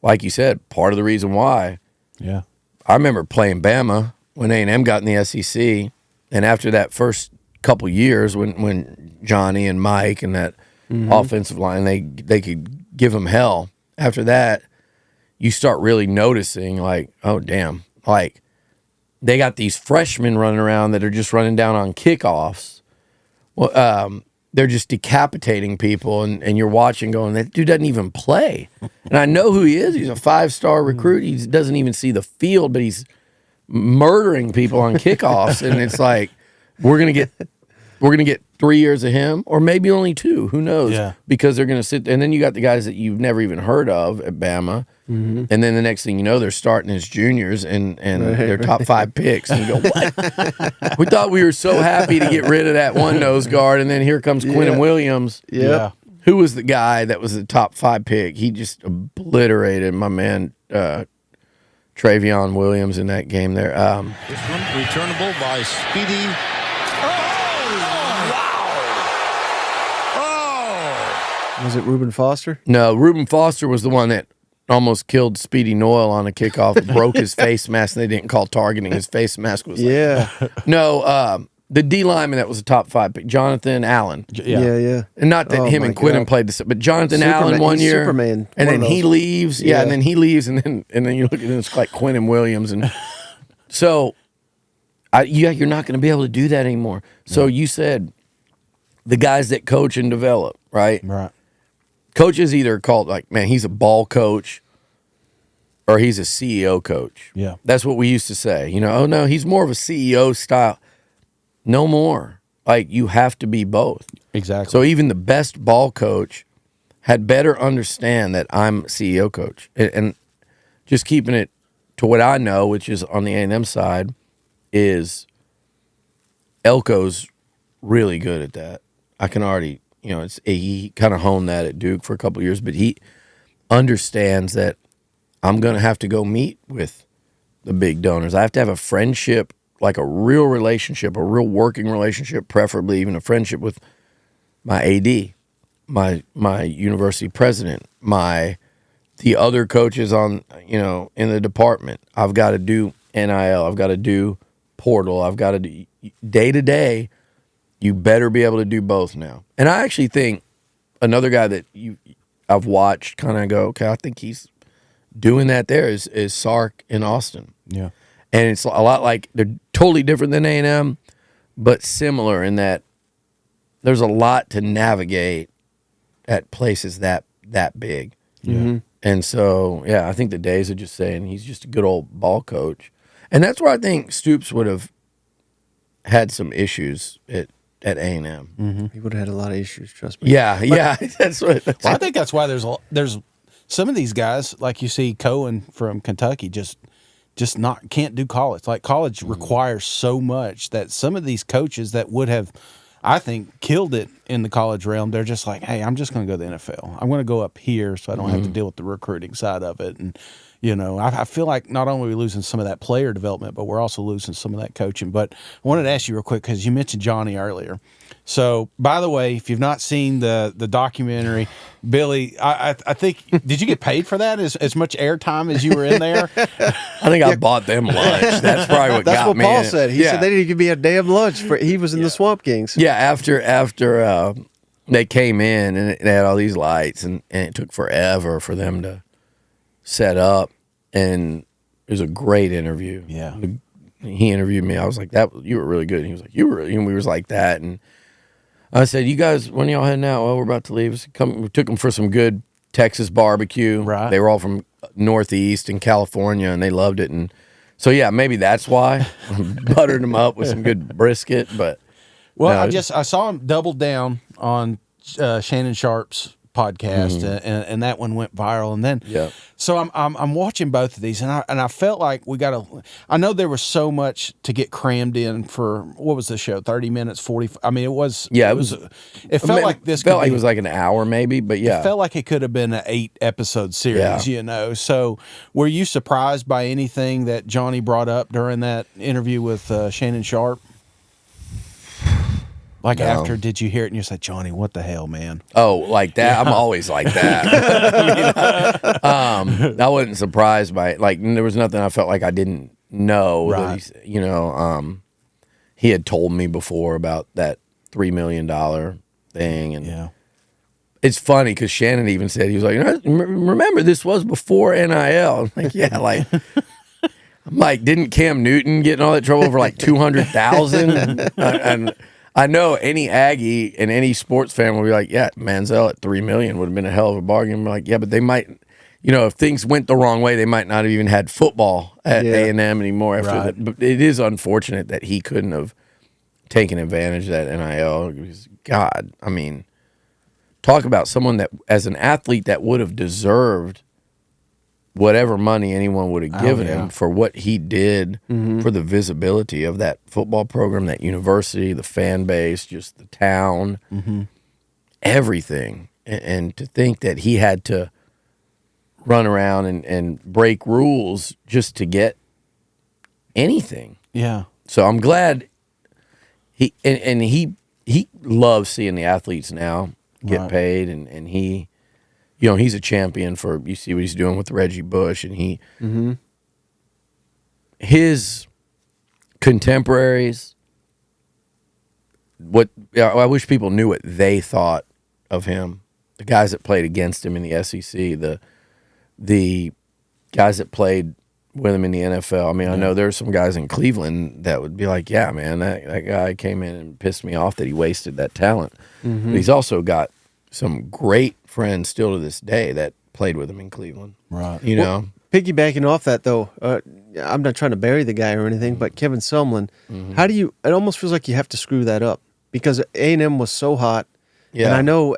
like you said, part of the reason why. Yeah. I remember playing Bama when A&M got in the SEC, and after that first couple years when Johnny and Mike and that offensive line, they could give them hell. After that, you start really noticing, like, oh, damn. Like, they got these freshmen running around that are just running down on kickoffs. Well, they're just decapitating people, and you're watching going, that dude doesn't even play. And I know who he is. He's a 5-star recruit. He doesn't even see the field, but he's murdering people on kickoffs. And it's like, we're gonna get 3 years of him, or maybe only 2. Who knows? Yeah. Because they're gonna sit. And then you got the guys that you've never even heard of at Bama. And then the next thing you know, they're starting as juniors and they're top 5 picks. And you go, what? We thought we were so happy to get rid of that one nose guard, and then here comes Quinnen Williams. Yeah. Who was the guy that was the top 5 pick? He just obliterated my man Travion Williams in that game there. This one returnable by Speedy. Was it Reuben Foster? No, Reuben Foster was the one that almost killed Speedy Noyle on a kickoff, broke his face mask, and they didn't call targeting. His face mask was no, the D lineman that was a top 5 pick, Jonathan Allen. Yeah. And not that him and Quinnen played this, but Jonathan Allen one year, Superman, and then he leaves. Yeah, Yeah. and then he leaves, and then you look at it, it's like Quinnen Williams, and so you're not going to be able to do that anymore. So you said the guys that coach and develop, right? Right. Coaches either called like, man, he's a ball coach, or he's a CEO coach. Yeah. That's what we used to say. You know, oh no, he's more of a CEO style. No more. Like, you have to be both. Exactly. So even the best ball coach had better understand that I'm CEO coach. And just keeping it to what I know, which is on the A&M side, is Elko's really good at that. I can already, you know, he kind of honed that at Duke for a couple of years, but he understands that I'm going to have to go meet with the big donors. I have to have a friendship, like a real relationship, a real working relationship, preferably even a friendship with my AD, my university president, the other coaches on, you know, in the department. I've got to do NIL. I've got to do portal. I've got to do day to day. You better be able to do both now. And I actually think another guy that I've watched kind of go, okay, I think he's doing that there is Sark in Austin. Yeah. And it's a lot like, they're totally different than A&M, but similar in that there's a lot to navigate at places that big. Yeah. And so, yeah, I think the days of just saying he's just a good old ball coach. And that's where I think Stoops would have had some issues at A&M. He would have had a lot of issues, trust me. Yeah. That's what. Well, I think that's why there's some of these guys, like you see Cohen from Kentucky, just can't do college. Like, college requires so much that some of these coaches that would have, I think, killed it in the college realm, they're just like, hey, I'm just going to go to the NFL. I'm going to go up here so I don't have to deal with the recruiting side of it. And, you know, I feel like not only are we losing some of that player development, but we're also losing some of that coaching. But I wanted to ask you real quick, because you mentioned Johnny earlier. So, by the way, if you've not seen the documentary, Billy, I think, did you get paid for that as much airtime as you were in there? I think I bought them lunch. That's probably what That's got what me. Paul said. He said they didn't give me a damn lunch. He was in the Swamp Kings. Yeah, after they came in and they had all these lights, and it took forever for them to set up, and it was a great interview. Yeah. He interviewed me. I was like, you were really good. And he was like, you were really, and we was like that. And I said, you guys, when y'all heading out? Well, we're about to leave. We took them for some good Texas barbecue. Right. They were all from Northeast and California, and they loved it. And So yeah, maybe that's why buttered him up with some good brisket. But Well, no, I saw him double down on Shannon Sharp's podcast, and that one went viral. And then, Yeah. so I'm watching both of these, and I felt like we got to. I know there was so much to get crammed in for what was the show? 30 minutes, 40. I mean, it was. Yeah, it was. It felt like this. Felt could like be, it was like an hour, maybe. But yeah, It felt like it could have been an 8-episode series. Yeah. You know. So, were you surprised by anything that Johnny brought up during that interview with Shannon Sharp? Like No. after, did you hear it and you said, Johnny, what the hell, man? Oh, like that? I'm always like that. I wasn't surprised by it. Like, there was nothing I felt like I didn't know. That Right. he had told me before about that $3 million thing. And Yeah. it's funny because Shannon even said, he was like, remember, this was before NIL. I'm like, yeah, like, I'm like, didn't Cam Newton get in all that trouble for like 200,000? And I know any Aggie and any sports fan will be like, yeah, Manziel at $3 million would have been a hell of a bargain. I'm like, yeah, but they might, if things went the wrong way, they might not have even had football at A&M anymore after Right. that. But it is unfortunate that he couldn't have taken advantage of that NIL. Because, God, I mean, talk about someone that, as an athlete, that would have deserved whatever money anyone would have given him for what he did for the visibility of that football program, that university, the fan base, just the town, everything. And to think that he had to run around and break rules just to get anything. Yeah. So I'm glad he loves seeing the athletes now get Right. paid, and he, he's a champion for, you see what he's doing with Reggie Bush, and his contemporaries, I wish people knew what they thought of him. The guys that played against him in the SEC, the guys that played with him in the NFL. I mean, I know there's some guys in Cleveland that would be like, yeah, man, that guy came in and pissed me off that he wasted that talent. But he's also got some great friends still to this day that played with him in Cleveland. Right. Piggybacking off that, though, I'm not trying to bury the guy or anything, but Kevin Sumlin, how do you? It almost feels like you have to screw that up because A&M was so hot, and I know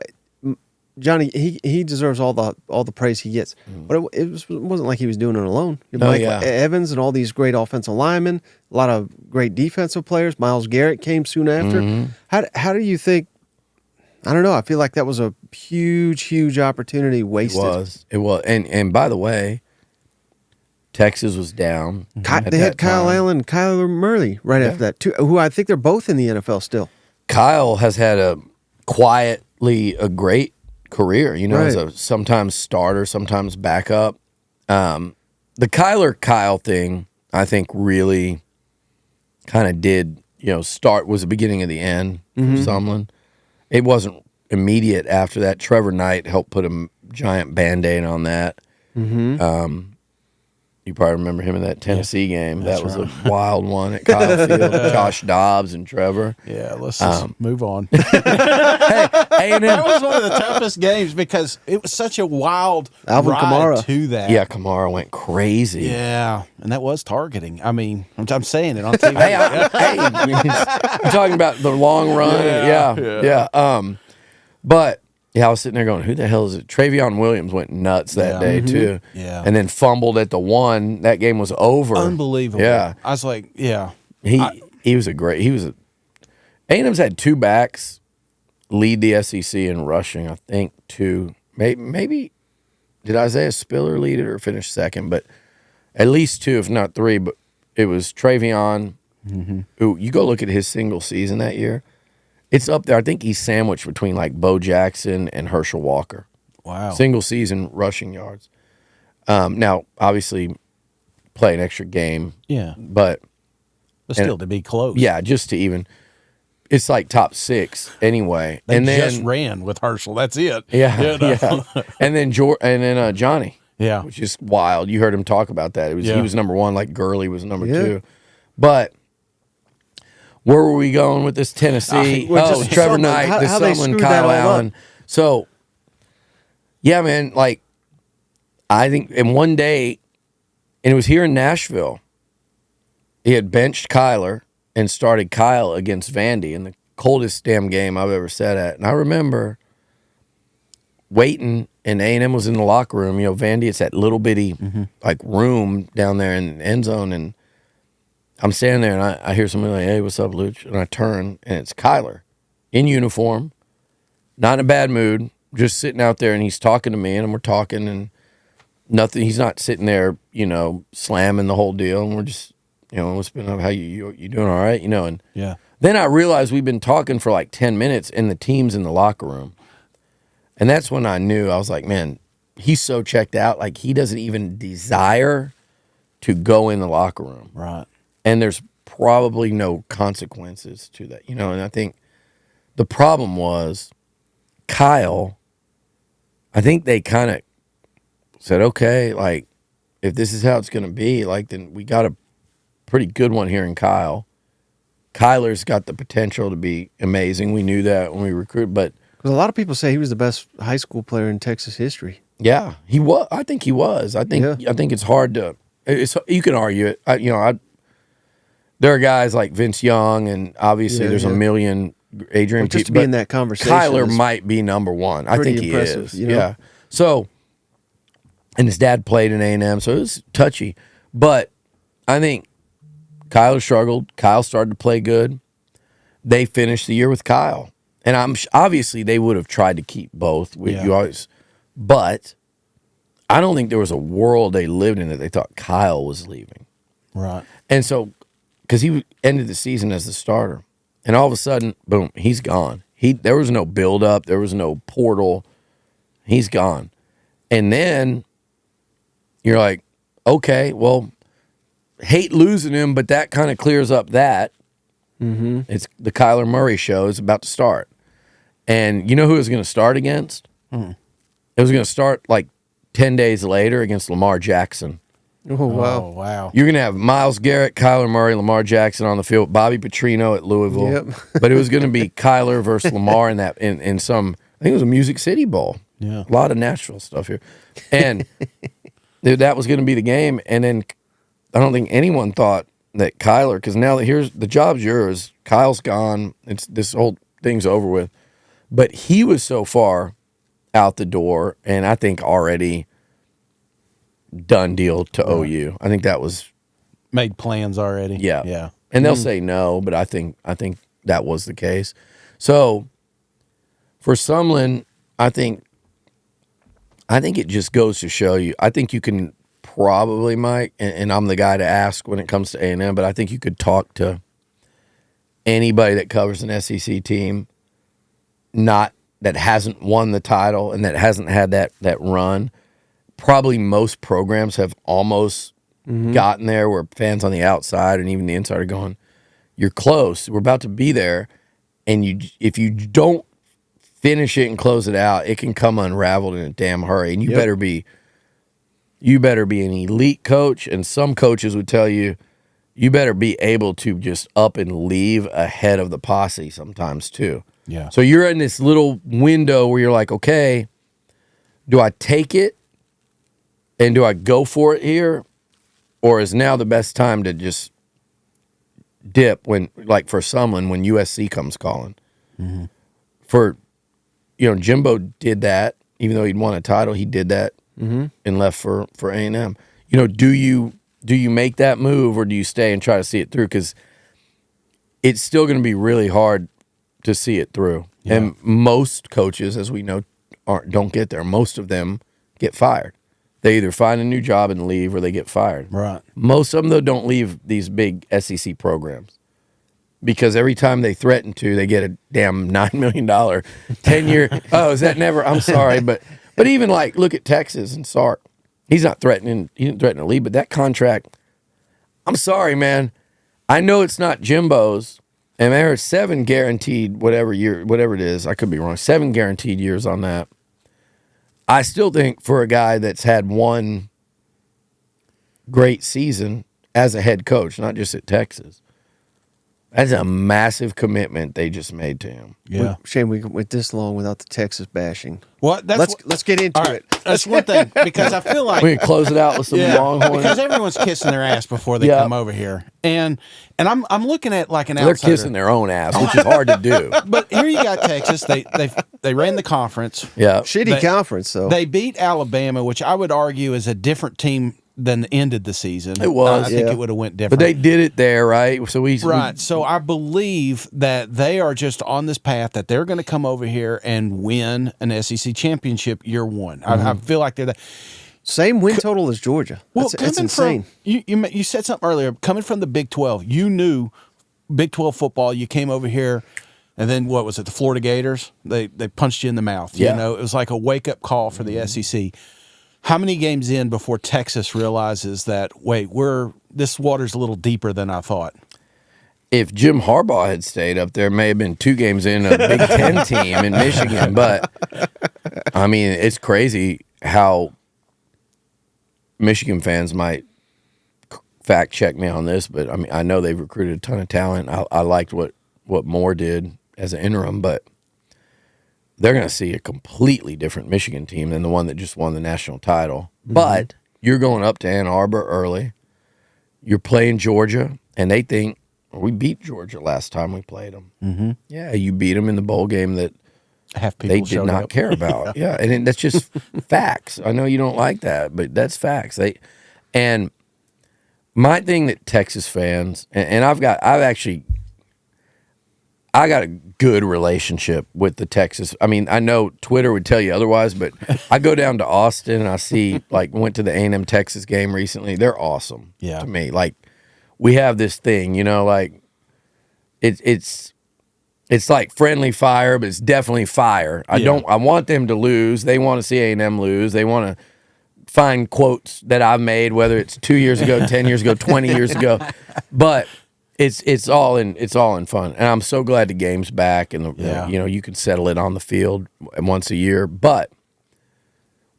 Johnny he deserves all the praise he gets, but it wasn't like he was doing it alone. Mike Evans and all these great offensive linemen, a lot of great defensive players. Myles Garrett came soon after. How do you think? I don't know. I feel like that was a huge opportunity wasted. It was. And by the way, Texas was down. They had Kyle Allen and Kyler Murray right after that, too, who I think they're both in the NFL still. Kyle has had quietly a great career, as a sometimes starter, sometimes backup. The Kyle thing, I think, really kind of did, start, was the beginning of the end for Sumlin. It wasn't immediate after that. Trevor Knight helped put a giant Band-Aid on that. You probably remember him in that Tennessee game. That was a wild one at Kyle Field. Josh Dobbs and Trevor. Yeah, let's just move on. Hey, A&M. That was one of the toughest games because it was such a wild Alvin ride Kamara. to that. Yeah, Kamara went crazy. Yeah, and that was targeting. I mean, I'm saying it on TV. You're talking about the long run. Yeah. But I was sitting there going, who the hell is it? Travion Williams went nuts that day too. Yeah. And then fumbled at the one. That game was over. Unbelievable. Yeah. I was like, yeah. He was A&M's had two backs lead the SEC in rushing, I think, two. Maybe did Isaiah Spiller lead it or finish second? But at least two, if not three. But it was Travion, who, you go look at his single season that year. It's up there. I think he's sandwiched between like Bo Jackson and Herschel Walker. Wow. Single season rushing yards. Now, obviously, play an extra game. Yeah. But still to be close. yeah, just to even, it's like top six anyway. They and then just ran with Herschel. That's it. Yeah, You know? yeah. And then Johnny. Yeah. Which is wild. You heard him talk about that. He was number one, like Gurley was number two. But where were we going with this Tennessee? Trevor Knight, how they Sumlin, screwed Kyle that all Allen. up. So, yeah, man, like, I think in one day, and it was here in Nashville, he had benched Kyler and started Kyle against Vandy in the coldest damn game I've ever sat at. And I remember waiting, and A&M was in the locker room. You know, Vandy, it's that little bitty like room down there in the end zone, and I'm standing there, and I hear somebody like, "Hey, what's up, Luch?" And I turn, and it's Kyler in uniform, not in a bad mood, just sitting out there, and he's talking to me, and we're talking, and nothing. He's not sitting there, you know, slamming the whole deal, and we're just, you know, what's been up? How you doing? All right, you know, and Yeah. then I realized we've been talking for like 10 minutes, and the team's in the locker room. And that's when I knew. I was like, man, he's so checked out. Like, he doesn't even desire to go in the locker room. Right. And there's probably no consequences to that, you know. And I think the problem was Kyle, I think they kind of said, okay, like, if this is how it's going to be, like, then we got a pretty good one here in Kyle. Kyler's got the potential to be amazing. We knew that when we recruited, but Because a lot of people say he was the best high school player in Texas history. yeah, he was. I think he was. I think it's hard to. You can argue it. There are guys like Vince Young, and obviously there's a million Adrian. Well, just to be in that conversation, Kyler might be number one. I think he is. You know? Yeah. So, and his dad played in A&M, so it was touchy. But I think Kyler struggled. Kyle started to play good. They finished the year with Kyle. And obviously they would have tried to keep both. You always, but I don't think there was a world they lived in that they thought Kyle was leaving. Right. And so, because he ended the season as the starter, and all of a sudden, boom, he's gone. There was no build-up. There was no portal. He's gone. And then you're like, okay, well, hate losing him, but that kind of clears up that. Mm-hmm. It's the Kyler Murray show is about to start. And you know who it was going to start against? It was going to start like 10 days later against Lamar Jackson. Oh, wow. Oh, wow. You're going to have Myles Garrett, Kyler Murray, Lamar Jackson on the field, Bobby Petrino at Louisville. Yep. But it was going to be Kyler versus Lamar in some, I think it was a Music City Bowl. Yeah. A lot of Nashville stuff here. And dude, that was going to be the game. And then I don't think anyone thought that Kyler, because now that here's the job's yours. Kyle's gone. This whole thing's over with. But he was so far out the door, and I think already done deal to OU. I think that was Made plans already. yeah. Yeah. And they'll say no, but I think that was the case. So for Sumlin, I think it just goes to show you. I think you can probably, Mike, and I'm the guy to ask when it comes to A&M, but I think you could talk to anybody that covers an SEC team, not that hasn't won the title and that hasn't had that run. Probably most programs have almost gotten there where fans on the outside and even the inside are going, you're close. We're about to be there. And if you don't finish it and close it out, it can come unraveled in a damn hurry. And you better be an elite coach. And some coaches would tell you, you better be able to just up and leave ahead of the posse sometimes too. Yeah. So you're in this little window where you're like, okay, do I take it and do I go for it here? Or is now the best time to just dip when, like for Sumlin, when USC comes calling? Mm-hmm. For, Jimbo did that. Even though he'd won a title, he did that and left for A&M. Do you make that move or do you stay and try to see it through? Because it's still going to be really hard to see it through. Yeah. And most coaches, as we know, don't get there. Most of them get fired. They either find a new job and leave or they get fired. Right. Most of them, though, don't leave these big SEC programs because every time they threaten to, they get a damn $9 million 10-year. Oh, is that never? I'm sorry. But even like, look at Texas and Sark. He's not threatening. He didn't threaten to leave, but that contract, I'm sorry, man. I know it's not Jimbo's. And there are 7 guaranteed whatever it is. I could be wrong. 7 guaranteed years on that. I still think for a guy that's had one great season as a head coach, not just at Texas, That's a massive commitment they just made to him. Yeah. Shame we went this long without the Texas bashing. Well, Let's get into all right, it. That's one thing, because I feel like We can close it out with some Longhorn. because everyone's kissing their ass before they come over here, and I'm looking at like an They're outsider. kissing their own ass, which is hard to do. But here you got Texas. They ran the conference. Yeah. Shitty conference, though. They beat Alabama, which I would argue is a different team than ended the season. It was. I think Yeah. it would have went different. But they did it there, right? So Right. So I believe that they are just on this path that they're going to come over here and win an SEC championship year one. I feel like they're that. Same win total as Georgia. That's insane. From, you said something earlier. Coming from the Big 12, you knew Big 12 football. You came over here, and then what was it? The Florida Gators. They punched you in the mouth. Yeah. You know, it was like a wake up call for the SEC. How many games in before Texas realizes that this water's a little deeper than I thought? if Jim Harbaugh had stayed up there, it may have been 2 games in a Big Ten team in Michigan. But, I mean, it's crazy how Michigan fans might fact check me on this. But, I mean, I know they've recruited a ton of talent. I liked what Moore did as an interim, but they're going to see a completely different Michigan team than the one that just won the national title. Mm-hmm. But you're going up to Ann Arbor early. You're playing Georgia, and they think, we beat Georgia last time we played them. Mm-hmm. Yeah, you beat them in the bowl game that they did not care about. Yeah, and that's just facts. I know you don't like that, but that's facts. And my thing that Texas fans, and I got a good relationship with the Texas. I mean, I know Twitter would tell you otherwise, but I go down to Austin and I see, like, went to the A&M Texas game recently. They're awesome to me. Like, we have this thing, you know, like it's like friendly fire, but it's definitely fire. I want them to lose. They want to see A&M lose. They want to find quotes that I've made, whether it's 2 years ago, 10 years ago, 20 years ago, but it's all in fun. And I'm so glad the game's back, and you can settle it on the field once a year. But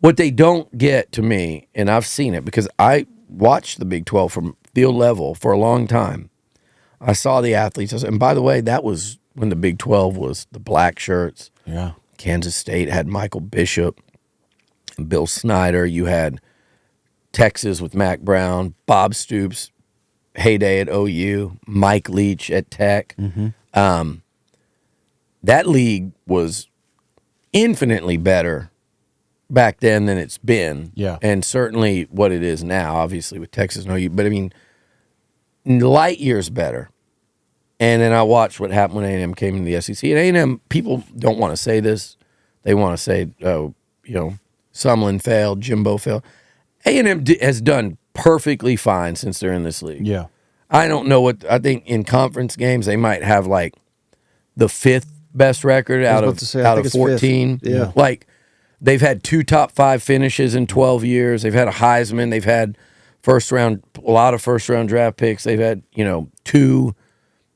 what they don't get to me, and I've seen it because I watched the Big 12 from field level for a long time. I saw the athletes, and by the way, that was when the Big 12 was the black shirts. Yeah. Kansas State had Michael Bishop, Bill Snyder. You had Texas with Mac Brown, Bob Stoops, heyday at OU, Mike Leach at Tech. Mm-hmm. That league was infinitely better back then than it's been. Yeah. And certainly what it is now, obviously, with Texas and OU. But, I mean, light years better. And then I watched what happened when A&M came into the SEC. And A&M, people don't want to say this. They want to say, Sumlin failed, Jimbo failed. A&M has done perfectly fine since they're in this league. Yeah. I don't know I think in conference games they might have like the 5th best record out of 14. Yeah. Like, they've had 2 top 5 finishes in 12 years. They've had a Heisman. They've had a lot of first round draft picks. They've had, 2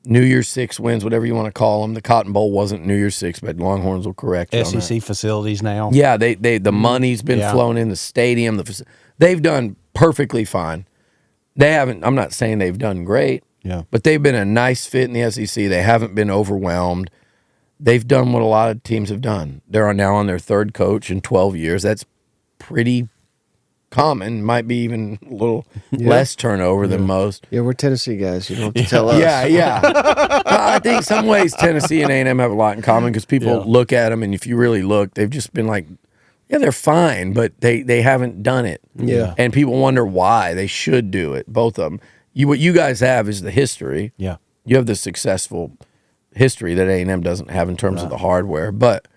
New Year's 6 wins, whatever you want to call them. The Cotton Bowl wasn't New Year's 6, but Longhorns will correct you on that. SEC facilities now. Yeah, the money's been flown in, the stadium. They've done perfectly fine. They haven't. I'm not saying they've done great. Yeah, but they've been a nice fit in the SEC. They haven't been overwhelmed. They've done what a lot of teams have done. They're now on their 3rd coach in 12 years. That's pretty common. Might be even a little less turnover than most. Yeah, we're Tennessee guys. You don't have to tell us. Yeah. I think some ways Tennessee and A&M have a lot in common because people look at them, and if you really look, they've just been like, yeah, they're fine, but they haven't done it. Yeah. And people wonder why. They should do it, both of them. What you guys have is the history. Yeah. You have the successful history that A&M doesn't have in terms of the hardware. But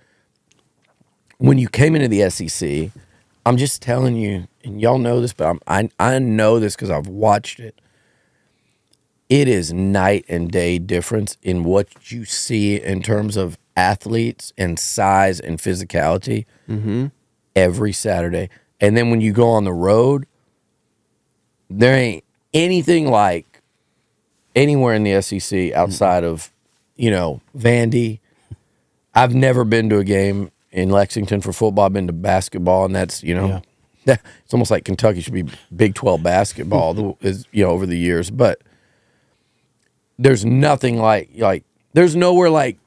when you came into the SEC, I'm just telling you, and y'all know this, but I know this because I've watched it. It is night and day difference in what you see in terms of athletes and size and physicality every Saturday. And then when you go on the road, there ain't anything like anywhere in the SEC outside of, Vandy. I've never been to a game in Lexington for football. I've been to basketball, and that's, it's almost like Kentucky should be Big 12 basketball over the years. But there's nothing like there's nowhere like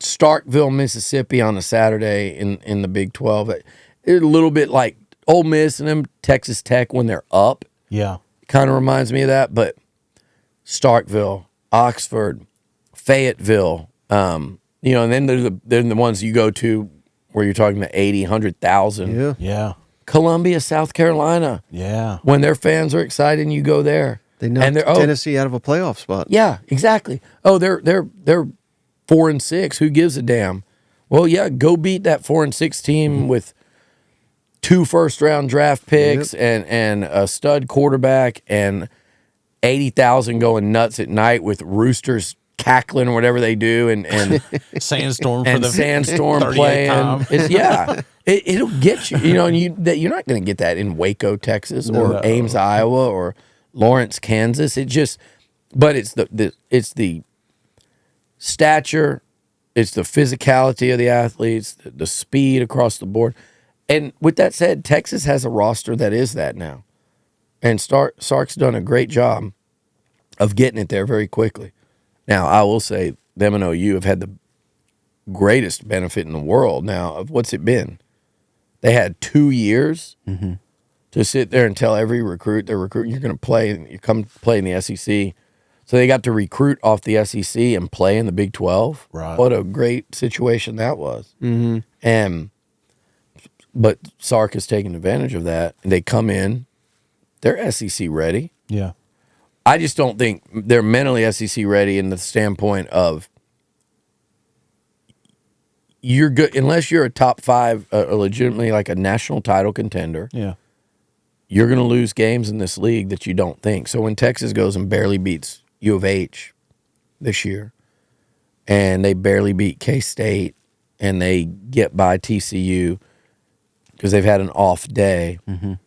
Starkville, Mississippi on a Saturday in the Big 12. It's a little bit like Ole Miss and them Texas Tech when they're up. Yeah. Kind of reminds me of that, but Starkville, Oxford, Fayetteville, and then they're the ones you go to where you're talking to 80, 100,000. Yeah. Yeah. Columbia, South Carolina. Yeah. When their fans are excited and you go there. They knocked Tennessee out of a playoff spot. Yeah, exactly. Oh, they're 4-6. Who gives a damn? Well, yeah, go beat that 4-6 team with 2 first-round draft picks and a stud quarterback and 80,000 going nuts at night with roosters cackling or whatever they do and Sandstorm and for the sandstorm 38th playing. time. It'll get you. And you're not going to get that in Waco, Texas, or Ames, Iowa, or Lawrence, Kansas. But it's the stature, it's the physicality of the athletes, the speed across the board. And with that said, Texas has a roster that is that now. And Sark's done a great job of getting it there very quickly. Now, I will say them and OU have had the greatest benefit in the world now of what's it been? They had 2 years to sit there and tell every recruit, you're going to play, you come play in the SEC. So they got to recruit off the SEC and play in the Big 12. Right. What a great situation that was. But Sark has taken advantage of that. And they come in, they're SEC ready. Yeah. I just don't think they're mentally SEC ready in the standpoint of you're good unless you're a top 5, legitimately like a national title contender. Yeah. You're going to lose games in this league that you don't think. So when Texas goes and barely beats U of H this year, and they barely beat K-State, and they get by TCU because they've had an off day, or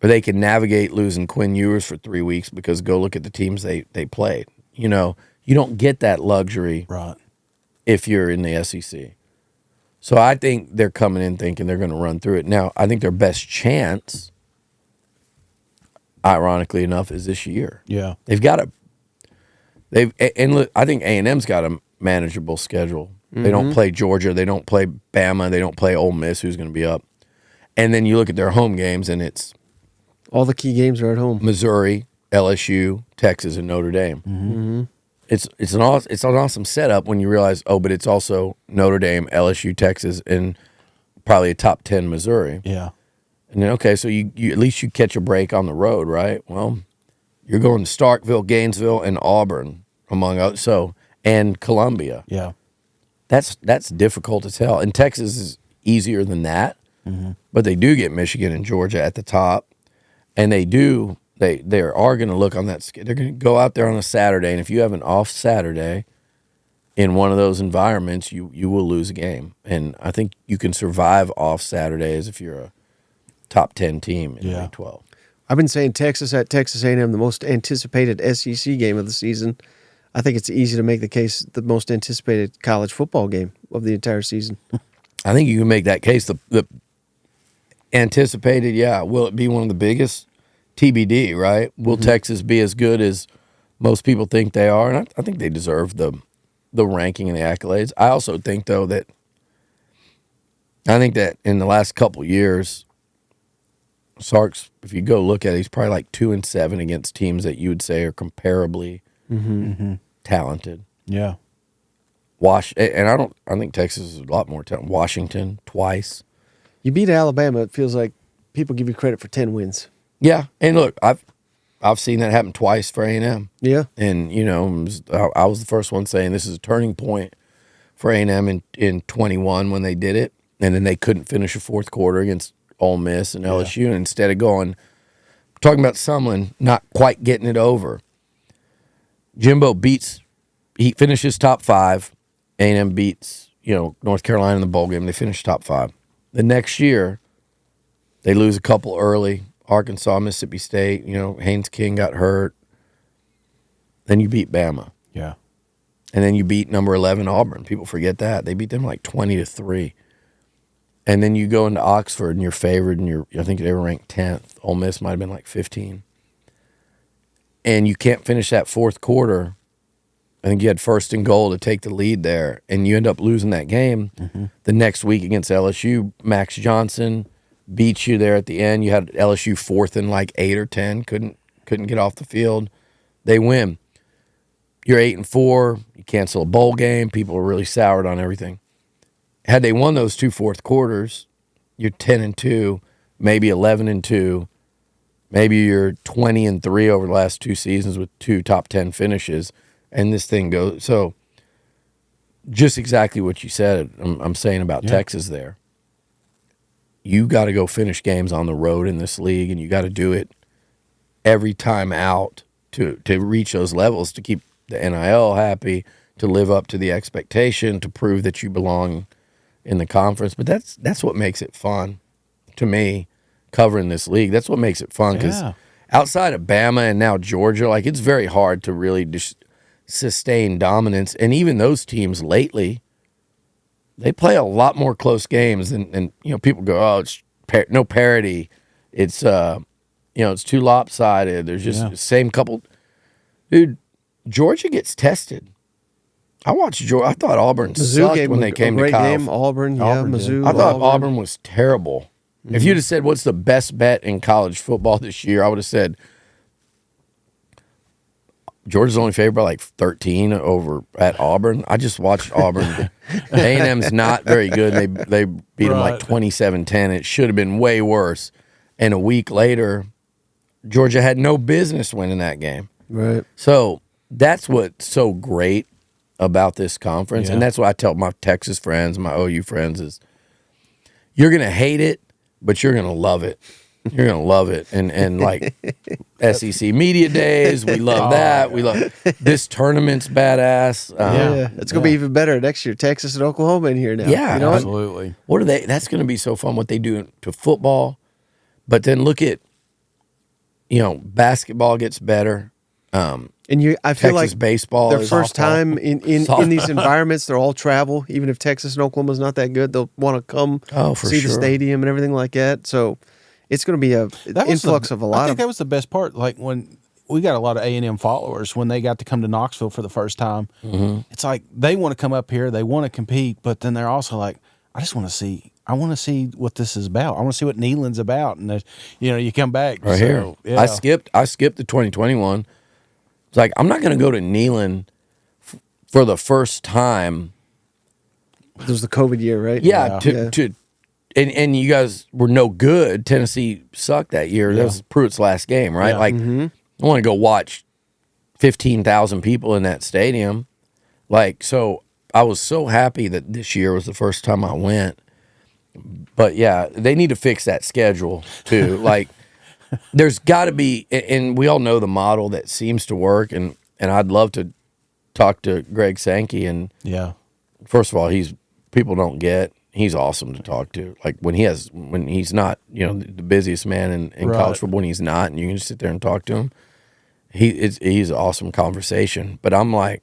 they can navigate losing Quinn Ewers for 3 weeks because go look at the teams they played. You don't get that luxury Right. if you're in the SEC. So I think they're coming in thinking they're going to run through it. Now, I think their best chance, ironically enough, is this year. Yeah. They've got I think A&M's got a manageable schedule. They don't play Georgia, they don't play Bama, they don't play Ole Miss, who's going to be up. And then you look at their home games, and it's all the key games are at home. Missouri, LSU, Texas, and Notre Dame. It's an awesome setup when you realize, but it's also Notre Dame, LSU, Texas, and probably a top 10 Missouri. Yeah. And then, okay, so you at least you catch a break on the road, right? Well, you're going to Starkville, Gainesville, and Auburn, among others, and Columbia. Yeah. That's difficult as hell. And Texas is easier than that, but they do get Michigan and Georgia at the top, and they are going to look on that. They're going to go out there on a Saturday, and if you have an off Saturday in one of those environments, you will lose a game. And I think you can survive off Saturdays if you're a top 10 team in the Big 12. I've been saying Texas at Texas A&M, the most anticipated SEC game of the season. I think it's easy to make the case the most anticipated college football game of the entire season. I think you can make that case. The anticipated, will it be one of the biggest? TBD, right? Will Texas be as good as most people think they are? And I think they deserve the ranking and the accolades. I also think, though, that in the last couple years, Sark's, if you go look at it, he's probably like 2-7 against teams that you would say are comparably talented. Yeah. I think Texas is a lot more talented. Washington twice. You beat Alabama, it feels like people give you credit for 10 wins. Yeah, and look, I've seen that happen twice for A&M. Yeah, and I was the first one saying this is a turning point for A&M in 21 when they did it, and then they couldn't finish a fourth quarter against Ole Miss and LSU, and instead of talking about Sumlin not quite getting it over. Jimbo he finishes top 5. A&M beats North Carolina in the bowl game. They finish top 5. The next year, they lose a couple early. Arkansas, Mississippi State, Haynes King got hurt. Then you beat Bama. Yeah. And then you beat number 11 Auburn. People forget that. They beat them like 20-3. And then you go into Oxford and you're favored, and I think they were ranked 10th. Ole Miss might have been like 15. and you can't finish that fourth quarter. I think you had 1st and goal to take the lead there, and you end up losing that game. The next week against LSU, Max Johnson beats you there at the end. You had LSU 4th and like 8 or 10, couldn't get off the field. They win. You're 8-4. You cancel a bowl game. People are really soured on everything. Had they won those 2 fourth quarters, you're 10-2, maybe 11-2. Maybe you're 20-3 over the last 2 seasons with 2 top 10 finishes, and this thing goes. So, just exactly what you said. I'm saying about Texas there. You got to go finish games on the road in this league, and you got to do it every time out to reach those levels, to keep the NIL happy, to live up to the expectation, to prove that you belong in the conference. But that's what makes it fun to me, covering this league. That's what makes it fun, because outside of Bama and now Georgia, like, it's very hard to really just sustain dominance. And even those teams lately, they play a lot more close games than people go, oh, it's no parity. It's it's too lopsided. There's just the same couple. Dude, Georgia gets tested. I watched Georgia. I thought Auburn sucked when they came to Kyle. Game. Auburn, Mizzou. I thought Auburn was terrible. If you'd have said, what's the best bet in college football this year, I would have said Georgia's only favored by like 13 over at Auburn. I just watched Auburn. A&M's not very good. They beat them like 27-10. It should have been way worse. And a week later, Georgia had no business winning that game. Right. So that's what's so great about this conference. And that's what I tell my Texas friends, my OU friends, is you're going to hate it, but you're going to love it. You're going to love it. And like SEC Media Days, we love that. We love this tournament's badass. It's going to be even better next year. Texas and Oklahoma in here now. Yeah, absolutely. What are they? That's going to be so fun what they do to football. But then look at, basketball gets better. And I feel Texas like baseball their is first softball. time in these environments, they're all travel. Even if Texas and Oklahoma's not that good, they'll want to come see the stadium and everything like that. So it's going to be an influx of a lot. I think that was the best part. Like when we got a lot of A&M followers when they got to come to Knoxville for the first time. It's like they want to come up here, they want to compete, but then they're also like, I want to see what this is about. I want to see what Neyland's about. And you come back right here. Yeah. I skipped the 2021. It's like, I'm not going to go to Neyland for the first time. It was the COVID year, right? Yeah. And you guys were no good. Tennessee sucked that year. That was Pruitt's last game, right? Yeah. Like, I want to go watch 15,000 people in that stadium. Like, so I was so happy that this year was the first time I went. But yeah, they need to fix that schedule too. Like, there's got to be, and we all know the model that seems to work. And I'd love to talk to Greg Sankey. And first of all, people don't get. He's awesome to talk to. Like when he's not, the busiest man in college football, when he's not, and you can just sit there and talk to him. He's an awesome conversation. But I'm like,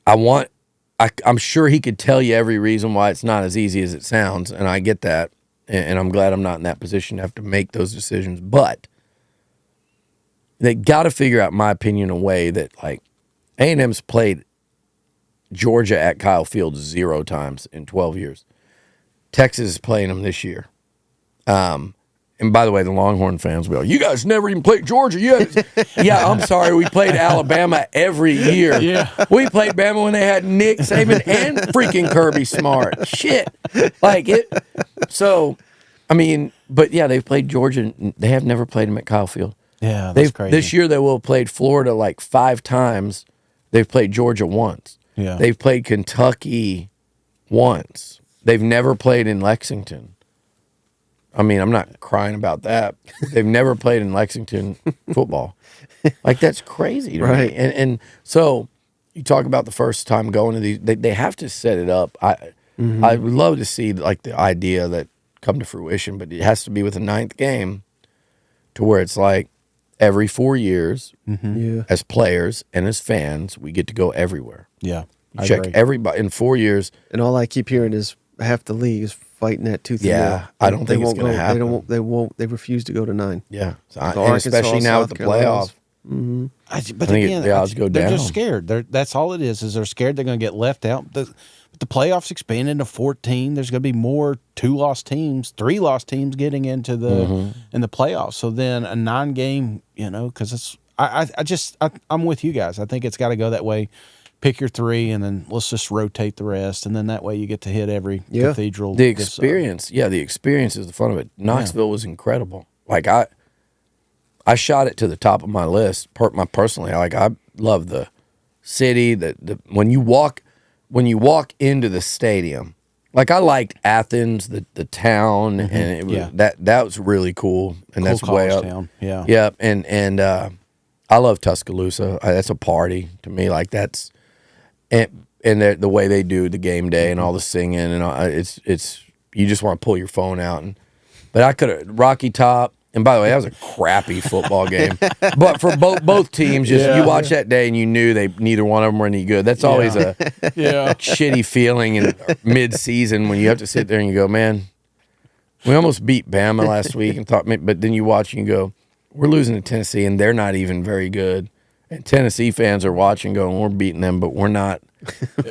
I'm sure he could tell you every reason why it's not as easy as it sounds, and I get that, and I'm glad I'm not in that position to have to make those decisions. But they got to figure out, in my opinion, a way that like A&M's played Georgia at Kyle Field 0 times in 12 years. Texas is playing them this year. And by the way, the Longhorn fans will, you guys never even played Georgia yet. Yeah, I'm sorry. We played Alabama every year. Yeah. We played Bama when they had Nick Saban and freaking Kirby Smart. Shit. Like it. So, I mean, but yeah, they've played Georgia. They have never played them at Kyle Field. Yeah, that's crazy. This year they will have played Florida like 5 times. They've played Georgia once. Yeah. They've played Kentucky once. They've never played in Lexington. I mean, I'm not crying about that. They've never played in Lexington football. Like, that's crazy to me. And so you talk about the first time going to these, they have to set it up. I would love to see like the idea that come to fruition, but it has to be with a 9th game to where it's like every 4 years as players and as fans, we get to go everywhere. Yeah. You check everybody in 4 years. And all I keep hearing is half the league is fighting that tooth and nail. I don't think it's going to happen. They refuse to go to 9. Yeah. And especially now with the playoff. But I think again, the odds go they're down. just scared. That's all it is they're scared they're going to get left out. The playoffs expanded to 14. There's going to be more 2-loss teams, 3-loss teams getting into the in the playoffs. So then a 9-game, because it's I'm with you guys. I think it's got to go that way. Pick your 3, and then let's just rotate the rest, and then that way you get to hit every cathedral. The experience, the experience is the fun of it. Knoxville was incredible. Like I shot it to the top of my list. Personally, I love the city. The when you walk into the stadium, like I liked Athens, the town, and it was, that was really cool. And Cool that's way up. town. Yeah, yeah. And I love Tuscaloosa. That's a party to me. Like that's and the way they do the game day and all the singing and all, it's you just want to pull your phone out. But I could have Rocky Top. And by the way, that was a crappy football game. But for both teams, you watch that day and you knew neither one of them were any good. That's always a shitty feeling in mid-season when you have to sit there and you go, man, we almost beat Bama last week and thought, but then you watch and you go, we're losing to Tennessee and they're not even very good. And Tennessee fans are watching going, we're beating them, but we're not.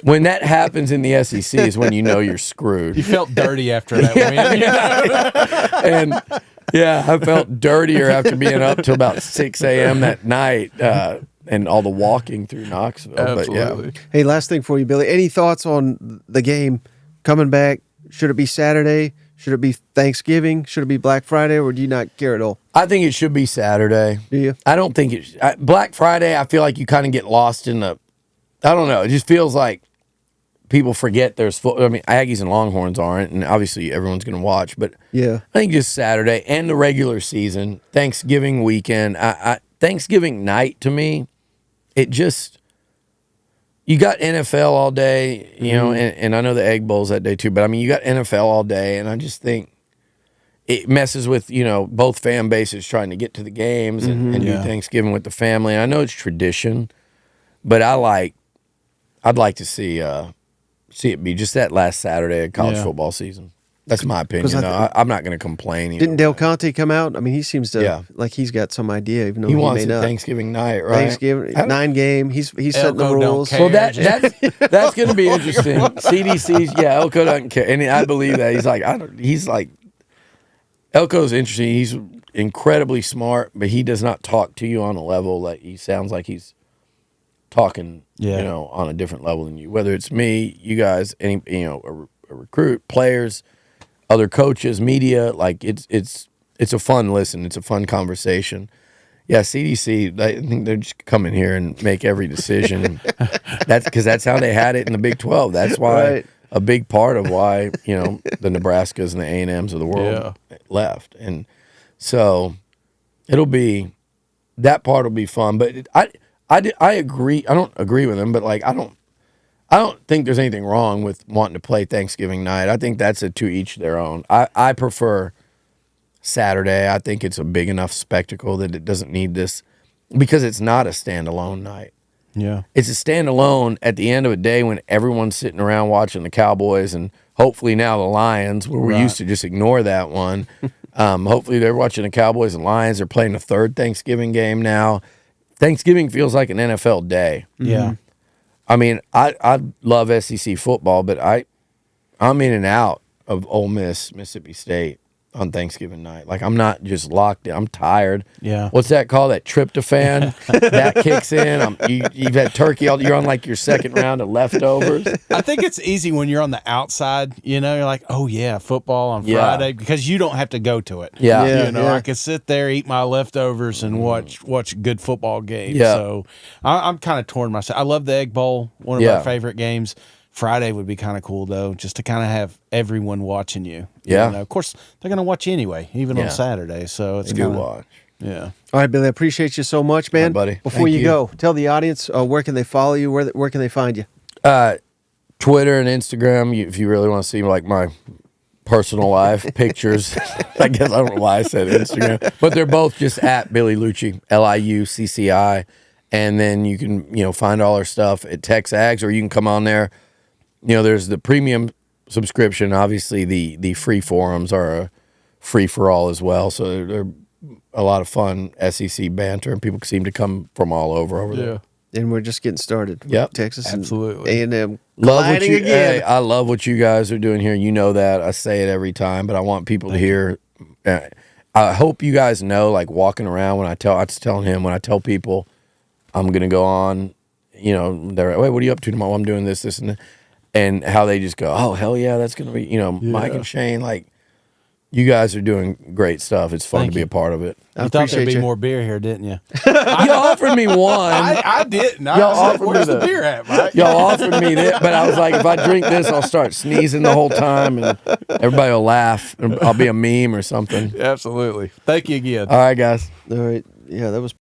When that happens in the SEC is when you know you're screwed. You felt dirty after that win. And I felt dirtier after being up till about 6 a.m. that night and all the walking through Knoxville. Absolutely. But Hey, last thing for you, Billy. Any thoughts on the game coming back? Should it be Saturday? Should it be Thanksgiving? Should it be Black Friday? Or do you not care at all? I think it should be Saturday. Do you? I don't think Black Friday, I feel like you kind of get lost in the, I don't know. It just feels like people forget there's football. I mean, Aggies and Longhorns aren't, and obviously everyone's going to watch. But I think just Saturday and the regular season, Thanksgiving weekend. Thanksgiving night to me, it just you got NFL all day, and I know the Egg Bowl's that day too. But I mean, you got NFL all day, and I just think it messes with both fan bases trying to get to the games and do Thanksgiving with the family. And I know it's tradition, but I'd like to see it be just that last Saturday of college football season. That's my opinion. I'm not going to complain. Didn't Del Conte come out? I mean, he seems to like he's got some idea, even though he wants may it not. Thanksgiving night, right? Thanksgiving 9-game. He's setting the rules. Well, that's going to be interesting. CDC's Elko doesn't care, and I believe that he's like Elko's interesting. He's incredibly smart, but he does not talk to you on a level that he sounds like he's talking, on a different level than you. Whether it's me, you guys, any a recruit, players, other coaches, media, like it's a fun listen. It's a fun conversation. Yeah, CDC, I think they're just come in here and make every decision. That's because that's how they had it in the Big 12. That's why a big part of why the Nebraskas and the A&Ms of the world left, and so that part will be fun. But I agree. I don't agree with him, but I don't think there's anything wrong with wanting to play Thanksgiving night. I think that's to each their own. I prefer Saturday. I think it's a big enough spectacle that it doesn't need this because it's not a standalone night. Yeah. It's a standalone at the end of a day when everyone's sitting around watching the Cowboys and hopefully now the Lions, where we used to just ignore that one. Hopefully they're watching the Cowboys and Lions. They're playing a third Thanksgiving game now. Thanksgiving feels like an NFL day. Yeah. I mean, I love SEC football, but I'm in and out of Ole Miss, Mississippi State on Thanksgiving night. Like, I'm not just locked in. I'm tired. Yeah. What's that called? That tryptophan that kicks in. You've had turkey all. You're on like your second round of leftovers. I think it's easy when you're on the outside. You're like, oh yeah, football on Friday, because you don't have to go to it. Yeah. I can sit there, eat my leftovers, and watch good football games. Yeah. So I'm kind of torn myself. I love the Egg Bowl, one of my favorite games. Friday would be kind of cool, though, just to kind of have everyone watching you. Yeah. Of course, they're going to watch you anyway, even on Saturday. So it's good watch. Yeah. All right, Billy, I appreciate you so much, man. All right, buddy. Before Thank you go, tell the audience where can they follow you? Where can they find you? Twitter and Instagram, if you really want to see like my personal life pictures. I guess I don't know why I said Instagram, but they're both just at Billy Liucci, Liucci, and then you can find all our stuff at TexAgs, or you can come on there. There's the premium subscription. Obviously, the free forums are a free for all as well. So they're a lot of fun SEC banter, and people seem to come from all over there. And we're just getting started. Yep. Texas Absolutely. and A&M Love what colliding you. again. Hey, I love what you guys are doing here. You know that. I say it every time, but I want people to hear. I hope you guys know, like walking around when I was telling him when I tell people I'm gonna go on, you know, they're like, wait, what are you up to tomorrow? I'm doing this, this, and that. And how they just go, oh hell yeah, that's gonna be, you know, Mike and Shane, like you guys are doing great stuff. It's fun to be a part of it. I You thought there'd be appreciate you. more beer here, didn't you? You offered me one. I didn't. Y'all offered me Where's the the- beer at, Mike? Y'all offered me this, but I was like, if I drink this, I'll start sneezing the whole time, and everybody will laugh, and I'll be a meme or something. Absolutely. Thank you again. All right, guys. All right. Yeah, that was